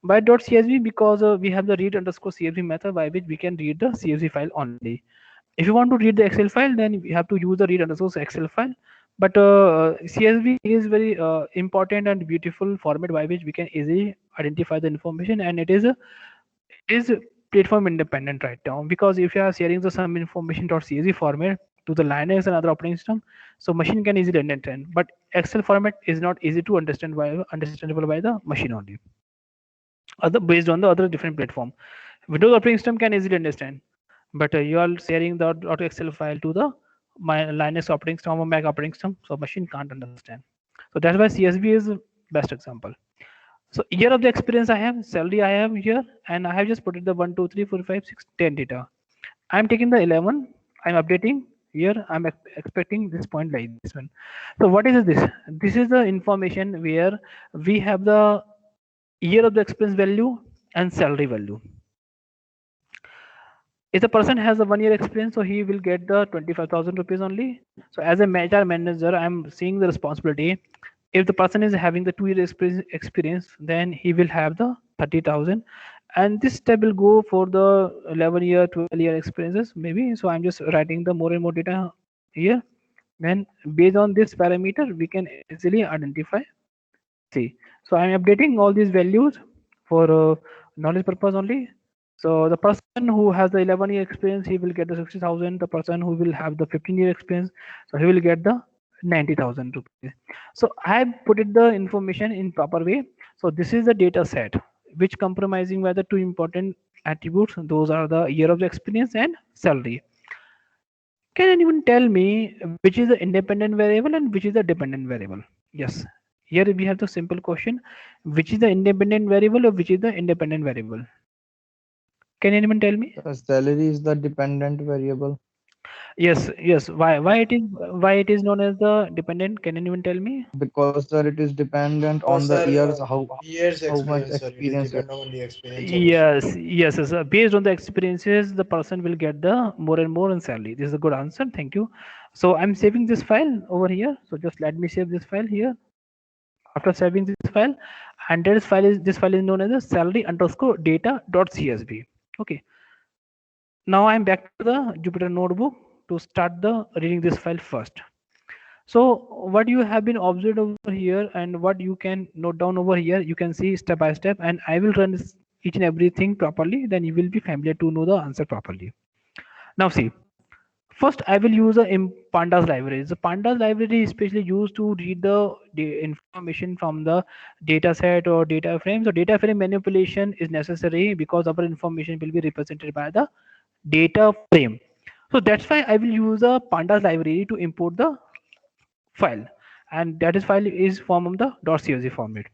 Why .csv? Because we have the read underscore csv method by which we can read the csv file only. If you want to read the Excel file, then you have to use the read underscore Excel file. But CSV is very important and beautiful format by which we can easily identify the information, and it is platform independent right now. Because if you are sharing the some information .csv format to the Linux and other operating system, so machine can easily understand. But Excel format is not easy to understandable by the machine only. Based on the other different platform, Windows operating system can easily understand, but you are sharing the .excel file to the my Linux operating system or Mac operating system, so machine can't understand. So that's why CSV is best example. So year of the experience I have, salary I have here, and I have just put it the 1, 2, 3, 4, 5, 6, 10 data. I'm taking the 11. I'm updating here. I'm expecting this point like this one. So what is this? This is the information where we have the year of the experience value and salary value. If the person has a 1 year experience, so he will get the 25,000 rupees only. So as a HR manager, I'm seeing the responsibility. If the person is having the 2 year experience, then he will have the 30,000, and this step will go for the 11 year, 12 year experiences maybe. So I'm just writing the more and more data here. Then based on this parameter, we can easily identify. See, so I'm updating all these values for knowledge purpose only. So the person who has the 11 year experience, he will get the 60,000. The person who will have the 15 year experience, so he will get the 90,000 rupees. So I have put it the information in proper way. So this is the data set which comprising by the two important attributes. Those are the year of the experience and salary. Can anyone tell me which is the independent variable and which is the dependent variable? Yes. Here we have the simple question: which is the independent variable or which is the independent variable? Can anyone tell me? Salary is the dependent variable. Yes, yes. Why it is known as the dependent? Can anyone tell me? Because sir, it is dependent on the sir, years, years how much experience, sir. It is experience. depend on the experience of the Yes, yes, yes. Based on the experiences, the person will get the more and more in salary. This is a good answer. Thank you. So I'm saving this file over here. So just let me save this file here. After saving this file, and this file is known as a salary underscore data.csv. Okay. Now I'm back to the Jupyter notebook to start the reading this file first. So what you have been observed over here and what you can note down over here, you can see step by step, and I will run this, each and everything properly. Then you will be familiar to know the answer properly. Now see. First, I will use a pandas library. The pandas library is especially used to read the information from the data set or data frame. So data frame manipulation is necessary because our information will be represented by the data frame. So that's why I will use a pandas library to import the file, and that is file is form of the .csv format.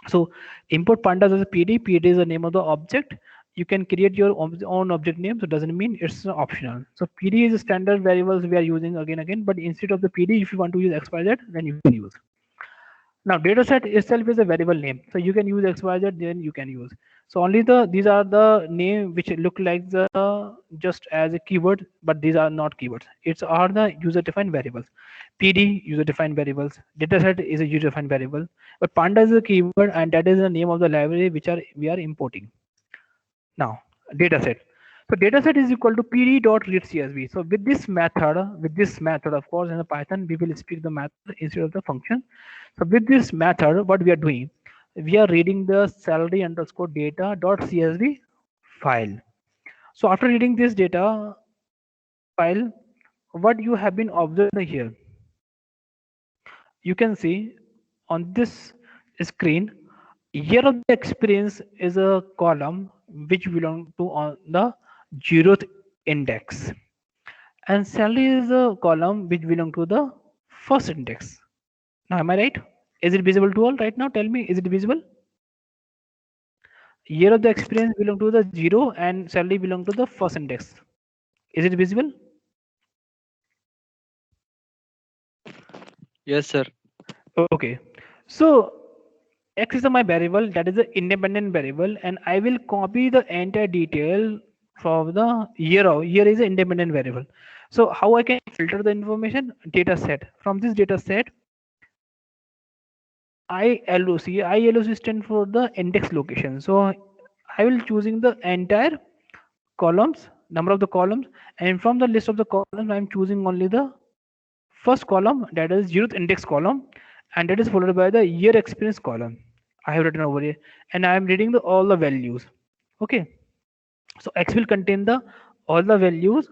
So import pandas as a PD. PD is the name of the object. You can create your own object name, so it doesn't mean it's optional. So PD is a standard variables we are using again, but instead of the PD, if you want to use XYZ, then you can use. Now dataset itself is a variable name, so you can use XYZ, then you can use. So only these are the name which look like the just as a keyword, but these are not keywords. It's are the user defined variables. PD user defined variables. Dataset is a user defined variable, but Panda is a keyword, and that is the name of the library which we are importing. Now dataset. So dataset is equal to pd.readcsv. So with this method, of course, in the Python we will speak the method instead of the function. So with this method, what we are doing, we are reading the salary underscore data.csv file. So after reading this data file, what you have been observed here, you can see on this screen, year of the experience is a column which belong to on the 0th index, and salary is a column which belong to the first index. Now am I right? Is it visible to all right now? Tell me, is it visible? Year of the experience belong to the 0 and salary belong to the first index. Is it visible? Yes, sir. Okay. So X is my variable, that is the independent variable, and I will copy the entire detail from the year. Year is an independent variable. So how I can filter the information? Data set. From this data set, ILOC stand for the index location. So I will choosing the entire columns, number of the columns, and from the list of the columns I am choosing only the first column, that is 0th index column, and that is followed by the year experience column. I have written over here, and I am reading all the values. Okay, so X will contain all the values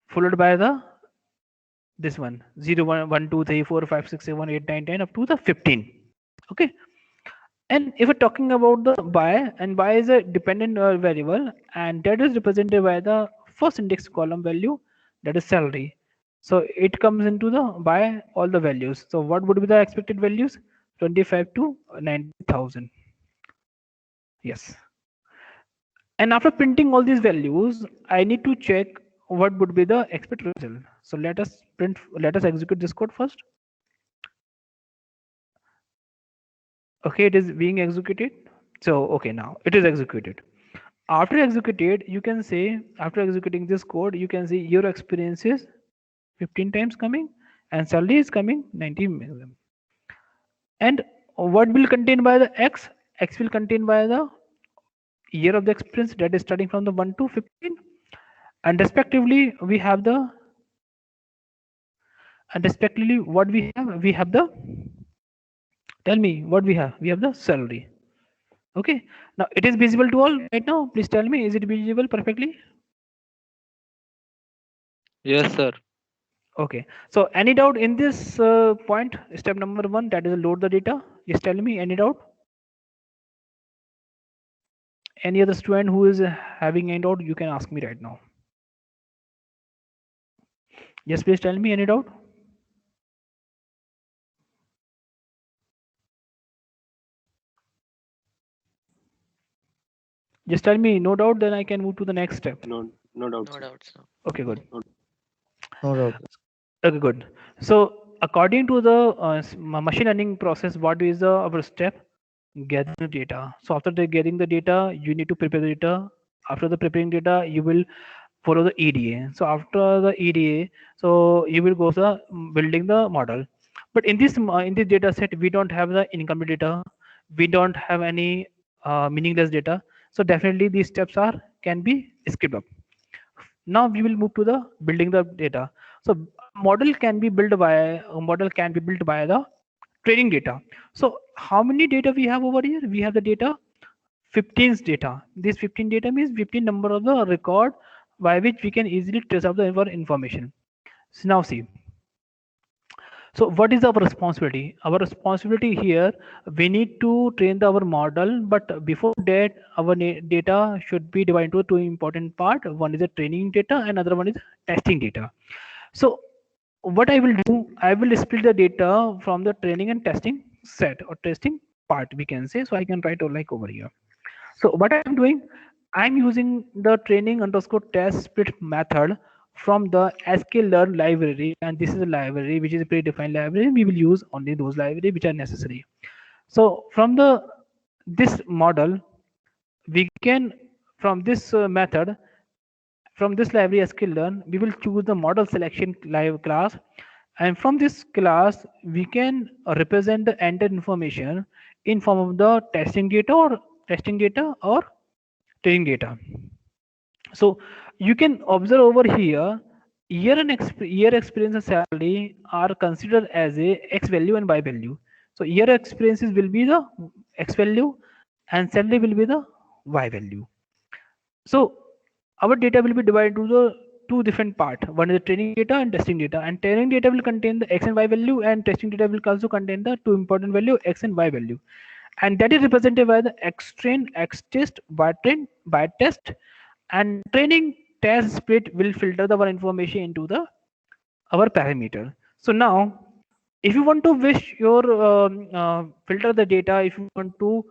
followed by this one 0 1 1 2 3 4 5 6 7 8 9 10 up to the 15. Okay, and if we're talking about the by, and by is a dependent variable, and that is represented by the first index column value, that is salary. So it comes into the by all the values. So what would be the expected values? 25 to 90,000. Yes. And after printing all these values, I need to check what would be the expected result. So let us execute this code first. Okay, it is being executed. So okay, now it is executed. After executed, you can say, after executing this code, you can see your experience is 15 times coming and salary is coming 90 million. And what will contain by the X will contain by the year of the experience, that is starting from the 1 to 15, and respectively we have the, what we have the, tell me what we have the salary. Okay, now it is visible to all right now. Please tell me, is it visible perfectly? Yes, sir. Okay, so any doubt in this point, step number 1, that is load the data? Just tell me, any doubt? Any other student who is having any doubt, you can ask me right now. Yes, please tell me, any doubt? Just tell me, no doubt, then I can move to the next step. No doubt. No doubts, sir. Okay, good. No doubt. Okay, good. So according to the machine learning process, what is the our step? Gathering the data. So after getting the data, you need to prepare the data. After the preparing data, you will follow the EDA. So after the EDA, so you will go to the building the model. But in this data set, we don't have the incomplete data. We don't have any meaningless data. So definitely these steps can be skipped up. Now we will move to the building the data. So model can be built by the training data. So how many data we have over here? We have the data 15 data. This 15 data means 15 number of the record by which we can easily trace out the information. So now see. So what is our responsibility? Our responsibility here, we need to train our model, but before that, our data should be divided into two important parts. One is the training data, and another one is testing data. So what I will do, I will split the data from the training and testing set, or testing part, we can say. So I can write like over here. So what I'm doing, I'm using the training underscore test split method from the sklearn library, and this is a library which is a predefined library. We will use only those libraries which are necessary. So from this model, we can, from this method, from this library sklearn, we will choose the model selection live class, and from this class we can represent the entered information in form of the testing data or training data. So you can observe over here, year experience and salary are considered as a X value and Y value. So year experiences will be the X value and salary will be the Y value. So our data will be divided into the two different parts. One is the training data and testing data. And training data will contain the X and Y value, and testing data will also contain the two important value, X and Y value. And that is represented by the X train, X test, Y train, Y test, and training test split will filter our information into our parameter. So now, if you want to wish your filter the data, if you want to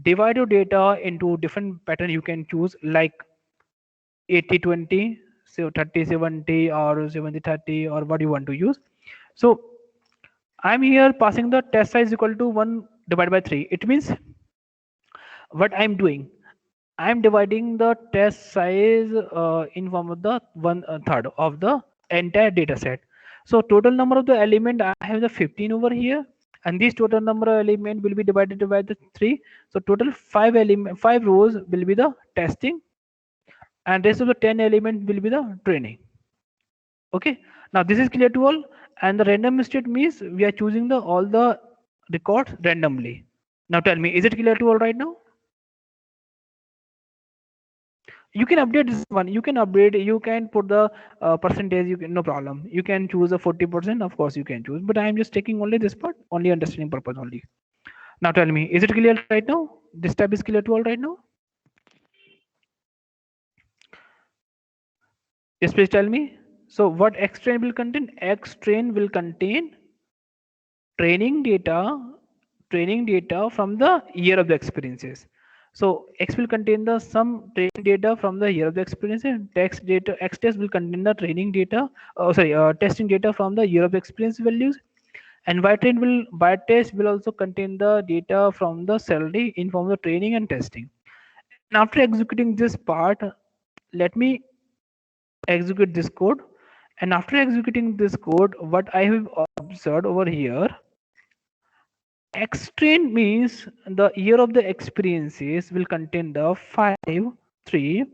divide your data into different pattern, you can choose like 80-20, so 30-70 or 70-30, or what you want to use. So I'm here passing the test size equal to 1 divided by 3. It means what I'm doing, I'm dividing the test size in form of the 1/3 of the entire data set. So total number of the element, I have the 15 over here, and this total number of element will be divided by the 3. So total 5 rows will be the testing, and rest of the 10 element will be the training. Okay, now this is clear to all. And the random state means we are choosing the all the records randomly. Now tell me, is it clear to all right now? You can update this one, you can update, you can put the percentage, you can, no problem, you can choose a 40%, of course you can choose, but I am just taking only this part, only understanding purpose only. Now tell me, is it clear right now? This tab is clear to all right now? Yes, please tell me. So what Xtrain will contain? Xtrain will contain training data from the year of the experiences. So X will contain the some training data from the year of the experience, and X test will contain the training data, testing data from the year of the experience values, and Y test will also contain the data from the salary in form of training and testing. And after executing this part, let me execute this code. And after executing this code, what I have observed over here, Xtrain means the year of the experiences will contain the 5, 3,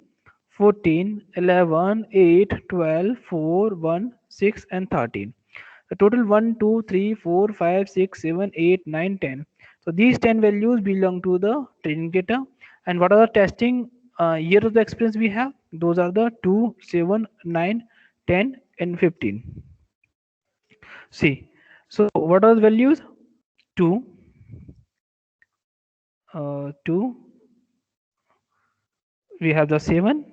14, 11, 8, 12, 4, 1, 6, and 13. The total 1, 2, 3, 4, 5, 6, 7, 8, 9, 10. So these 10 values belong to the training data. And what are the testing year of the experience we have? Those are the 2, 7, 9, 10, and 15. See, so what are the values? 2, 2, we have the 7,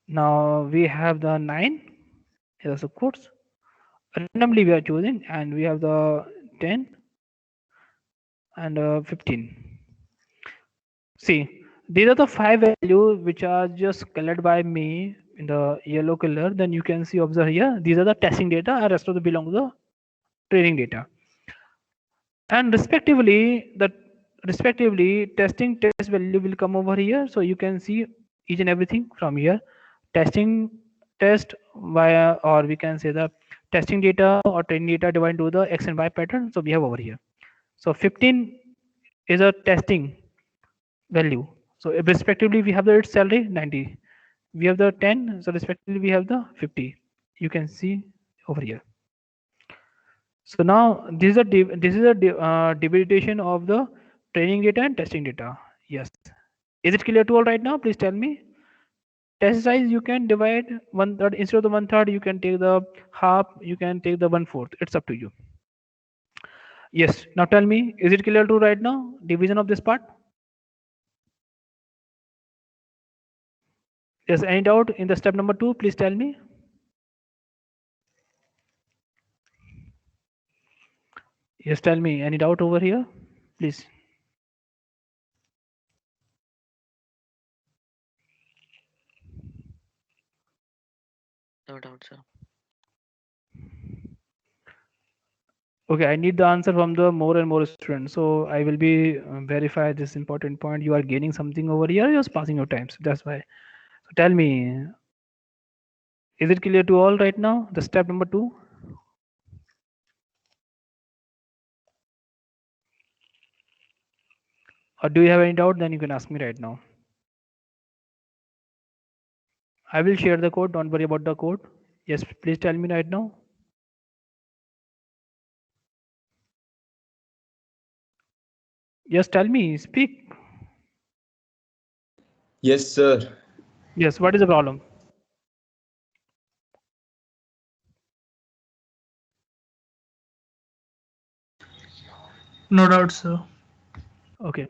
now we have the 9, here's the quotes, randomly we are choosing, and we have the 10 and 15. See, these are the 5 values which are just colored by me in the yellow color. Then you can see, observe here, these are the testing data, and rest of the belong to the training data. And respectively testing test value will come over here. So you can see each and everything from here. Testing test via, or we can say the testing data or training data divided to the X and Y pattern. So we have over here. So 15 is a testing value. So respectively we have the its salary 90. We have the 10. So respectively we have the 50. You can see over here. So now this is a division of the training data and testing data. Yes. Is it clear to all right now? Please tell me. Test size you can divide 1/3, instead of the 1/3 you can take the half, you can take the 1/4. It's up to you. Yes. Now tell me, is it clear to right now? Division of this part. Yes. Any doubt in the step number 2? Please tell me. Yes. Tell me. Any doubt over here? Please. No doubt, sir. Okay, I need the answer from the more and more students. So I will be verify this important point. You are gaining something over here. You're passing your times. That's why. So tell me, is it clear to all right now? The step number 2. Or do you have any doubt? Then you can ask me right now. I will share the code. Don't worry about the code. Yes, please tell me right now. Yes, tell me. Speak. Yes, sir. Yes, what is the problem? No doubt, sir. Okay.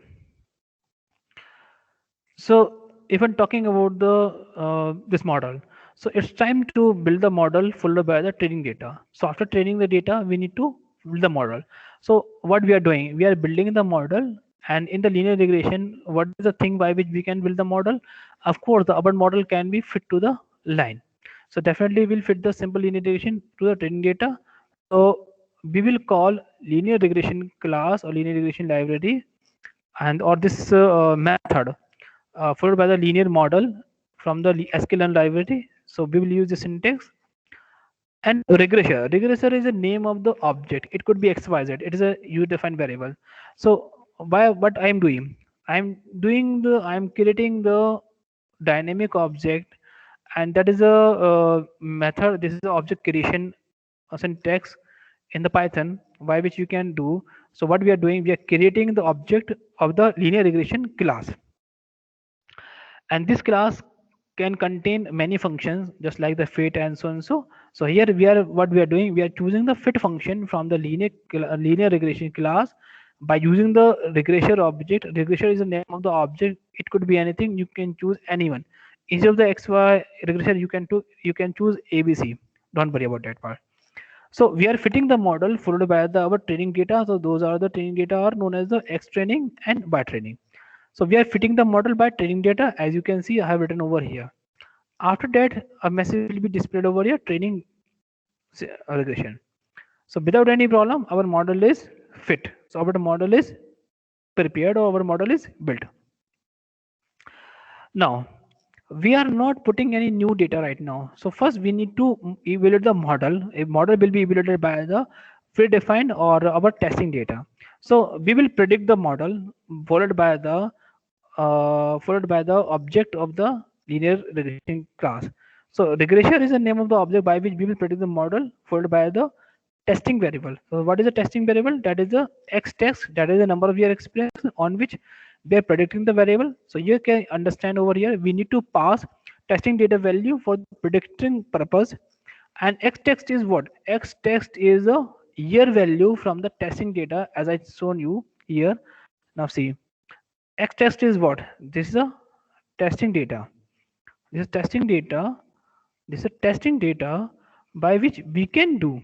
So if I'm talking about the this model, so it's time to build the model followed by the training data. So after training the data, we need to build the model. So what we are doing, we are building the model, and in the linear regression, what is the thing by which we can build the model? Of course, the urban model can be fit to the line. So definitely we'll fit the simple linear regression to the training data. So we will call linear regression class or linear regression library, and or this method followed by the linear model from the sklearn library. So we will use the syntax, And regressor is a name of the object. It could be xyz. It is a user defined variable. So by what I'm doing, I'm creating the dynamic object, and that is a method. This is the object creation syntax in the Python by which you can do. So what we are doing, we are creating the object of the linear regression class, and this class can contain many functions just like the fit and so and so. So here we are doing, we are choosing the fit function from the linear regression class by using the regressor object. Regressor is the name of the object. It could be anything. You can choose anyone. Instead of the xy regressor, you can choose abc. Don't worry about that part. So we are fitting the model followed by our training data. So those are the training data are known as the X training and by training. So we are fitting the model by training data. As you can see, I have written over here. After that, a message will be displayed over here, training regression. So without any problem, our model is fit. So our model is prepared, or our model is built. Now, we are not putting any new data right now. So first we need to evaluate the model. A model will be evaluated by the predefined or our testing data. So we will predict the model followed by the object of the linear regression class. So regressor is the name of the object by which we will predict the model followed by the testing variable. So what is the testing variable? That is the x test, that is the number of year experience on which we are predicting the variable. So you can understand over here, we need to pass testing data value for predicting purpose. And x text is what? X text is a year value from the testing data, as I shown you here. Now see, x test is what? This is a testing data. This is testing data. This is testing data by which we can do.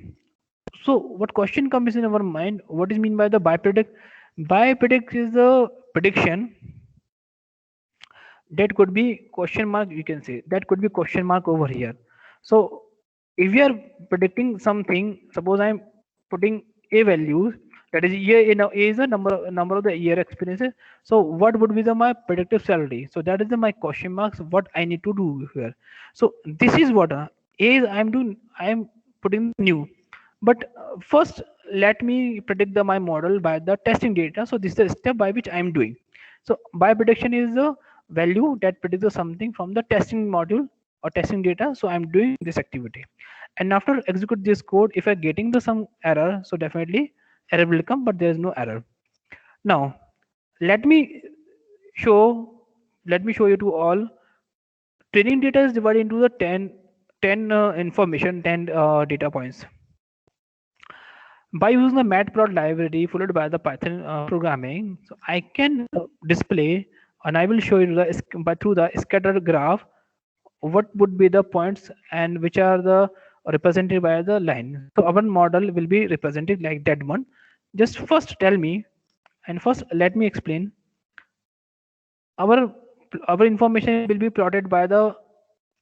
So what question comes in our mind? What is mean by the bypredict? Bypredict is the prediction. That could be question mark. You can say that could be question mark over here. So if we are predicting something, suppose I'm putting a values, that is year, a is a number of the year experiences. So what would be the my predictive salary? So that is the my question marks. What I need to do here. So this is what a is I'm doing. I'm putting new. But first, let me predict my model by the testing data. So this is the step by which I'm doing. So by prediction is the value that predicts something from the testing module or testing data. So I'm doing this activity. And after execute this code, if I'm getting the some error, so definitely error will come, but there is no error. Now, let me show you to all. Training data is divided into the 10 information, 10 data points. By using the matplot library followed by the Python programming, so I can display, and I will show you through the scatter graph what would be the points and which are the represented by the line. So our model will be represented like that one. Just first tell me, and first let me explain. Our information will be plotted by the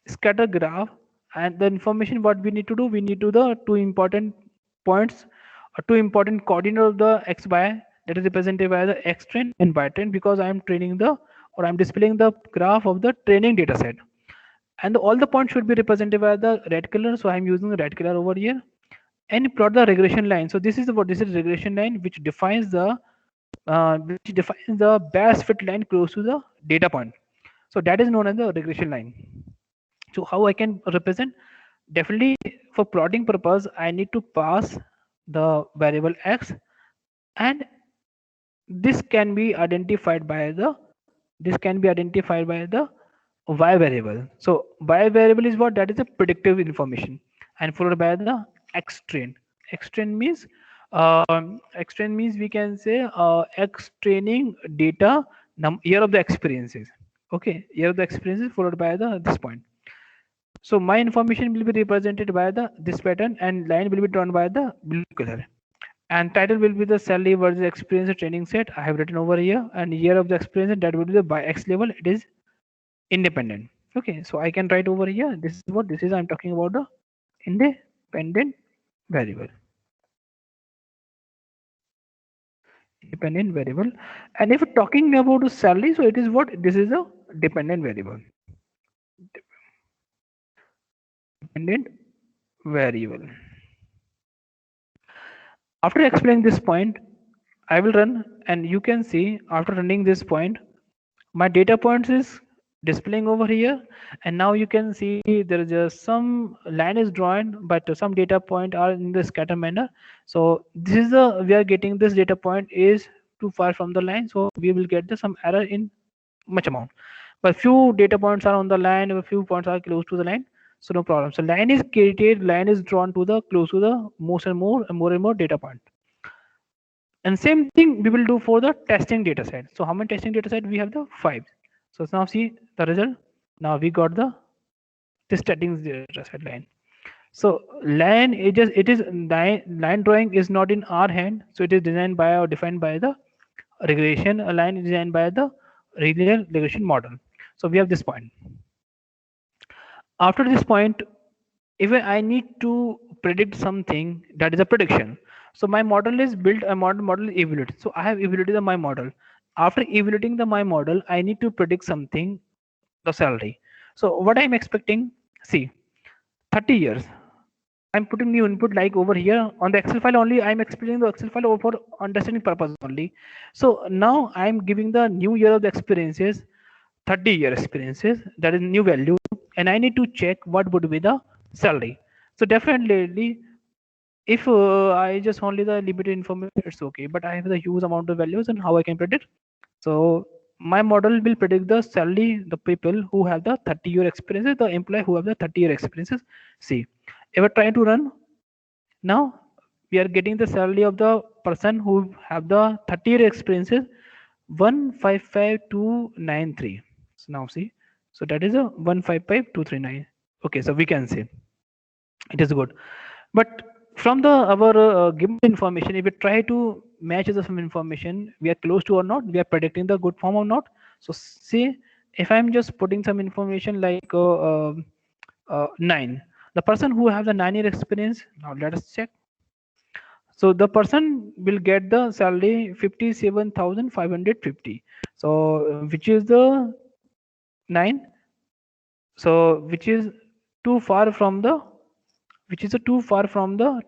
scatter graph, and the information what we need to do, we need to the two important points or two important coordinate of the xy, that is represented by the x train and y train, because I am training the, or I'm displaying the graph of the training data set, and all the points should be represented by the red color. So I'm using the red color over here, and plot the regression line. So this is regression line which defines the best fit line close to the data point. So that is known as the regression line. So how I can represent? Definitely for plotting purpose, I need to pass the variable x, and this can be identified by the y variable. So y variable is what? That is a predictive information, and followed by the x train. X train means we can say x training data year of the experiences. Okay, year of the experiences followed by this point. So my information will be represented by this pattern, and line will be drawn by the blue color. And title will be the salary versus experience training set. I have written over here, and year of the experience, that will be the by x level. It is independent. Okay, so I can write over here. This is what this is. I'm talking about the independent variable. Independent variable. And if talking about the salary, so it is what? This is a dependent variable. Dependent Very well. After explaining this point, I will run, and you can see after running this point, my data points is displaying over here, and now you can see there is some line is drawn, but some data point are in the scatter manner. So this is the we are getting this data point is too far from the line, so we will get some error in much amount. But few data points are on the line, a few points are close to the line, so no problem. So line is created, line is drawn to the close to the most and more data point. And same thing we will do for the testing data set. So how many testing data set we have? The 5. So now see the result. Now we got the this testing data set line. So line line drawing is not in our hand. So it is designed by or defined by the regression. A line is designed by the linear regression model. So we have this point. After this point, if I need to predict something, that is a prediction. So my model is built, a model is evaluated. So I have evaluated my model. After evaluating my model, I need to predict something, the salary. So what I'm expecting, see, 30 years. I'm putting new input like over here on the Excel file only. I'm explaining the Excel file for understanding purpose only. So now I'm giving the new year of the experiences, 30-year experiences, that is new value, and I need to check what would be the salary. So definitely if I just only the limited information, it's okay, but I have the huge amount of values and how I can predict. So my model will predict the salary, the people who have the 30-year experiences, the employee who have the 30-year experiences. See, if I try to run, now we are getting the salary of the person who have the 30-year experiences, 155,293. So now see, so that is a 155,239. Okay, so we can say it is good. But from the our given information, if we try to match the some information, we are close to or not, we are predicting the good form or not. So say if I'm just putting some information like 9, the person who have the 9-year experience, now let us check. So the person will get the salary 57,550. So which is the 9. So which is too far from the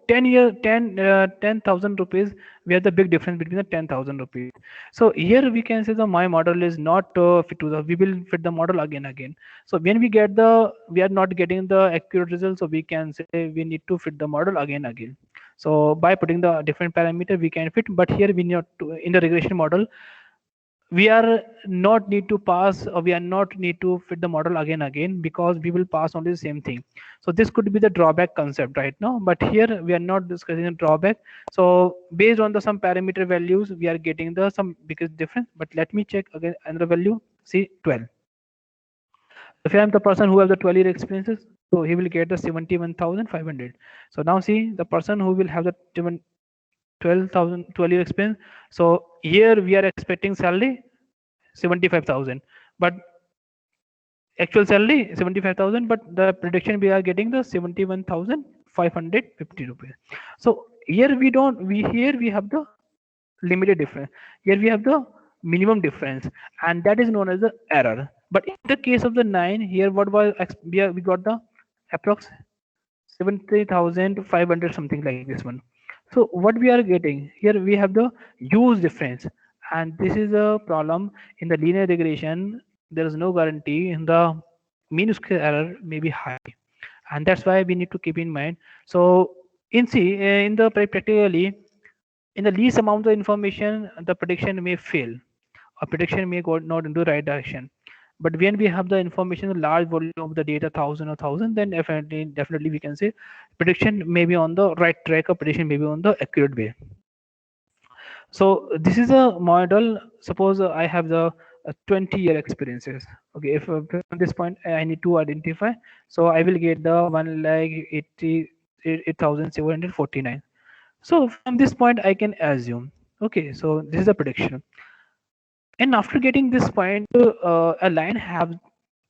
10,000 rupees. We have the big difference between the 10,000 rupees. So here we can say the my model is not fit to the, we will fit the model again. So when we get we are not getting the accurate results, so we can say we need to fit the model again. So by putting the different parameter we can fit, but here we need to, in the regression model, we are not need to pass, or we are not need to fit the model again, because we will pass only the same thing. So this could be the drawback concept right now, but here we are not discussing a drawback. So based on the some parameter values, we are getting the some biggest difference. But let me check again another value. See 12. If I am the person who have the 12-year experiences, so he will get the 71,500. So now see the person who will have the 12-year experience. So here we are expecting salary 75,000, but actual salary 75,000, but the prediction we are getting the 71,550 rupees. So here we have the limited difference. Here we have the minimum difference, and that is known as the error. But in the case of the 9, here what was we got the approx 70,500, something like this one. So what we are getting here, we have the huge difference, and this is a problem in the linear regression. There is no guarantee in the mean square error may be high, and that's why we need to keep in mind. So in the practically, in the least amount of information, the prediction may fail, or prediction may go not into the right direction. But when we have the information, a large volume of the data, 1,000, then definitely we can say prediction may be on the right track, or prediction may be on the accurate way. So this is a model. Suppose I have the 20-year experiences. Okay, if at this point I need to identify, so I will get the 1,88,749. So from this point I can assume, okay, so this is a prediction. And after getting this point, a line have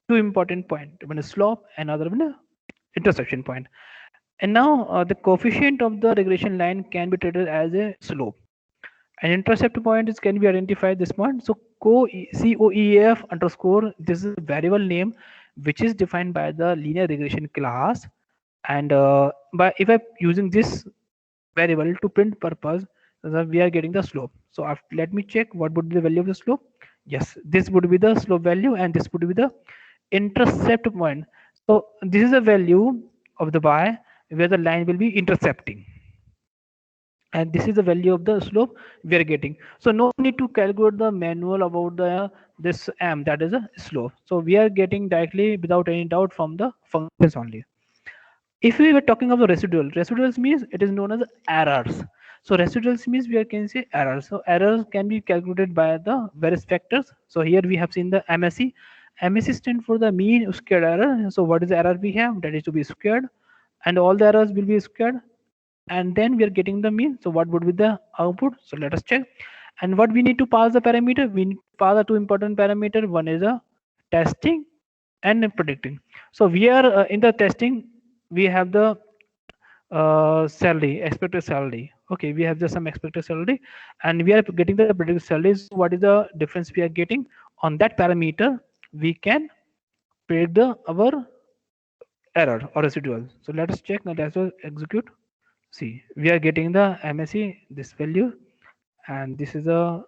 two important points, one is slope, another one intersection point. And now the coefficient of the regression line can be treated as a slope. An intercept point can be identified this point. So COEF underscore, this is a variable name which is defined by the linear regression class. and by if I'm using this variable to print purpose, we are getting the slope. So after, let me check what would be the value of the slope. Yes, this would be the slope value and this would be the intercept point. So this is the value of the y where the line will be intercepting, and this is the value of the slope we are getting. So no need to calculate the manual about the this m, that is a slope. So we are getting directly without any doubt from the functions only. If we were talking of the residuals means it is known as errors. So residuals means we can say errors. So errors can be calculated by the various factors. So here we have seen the MSE. MSE stands for the mean squared error. So what is the error we have? That is to be squared, and all the errors will be squared, and then we are getting the mean. So what would be the output? So let us check. And what we need to pass the parameter? We need to pass the two important parameter. One is a testing and predicting. So we are in the testing, we have the salary, expected salary. Okay, we have just some expected salary, and we are getting the predicted salary. So what is the difference we are getting on that parameter? We can predict the our error or residual. So let us check that as well. Execute. See, we are getting the MSE this value, and this is a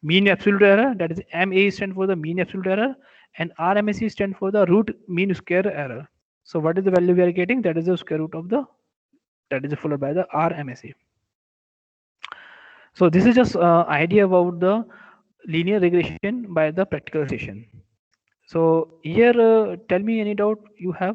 mean absolute error. That is MA stand for the mean absolute error, and RMSE stand for the root mean square error. So what is the value we are getting? That is the square root of the, that is followed by the RMSE. So this is just idea about the linear regression by the practical session. So here, tell me any doubt you have.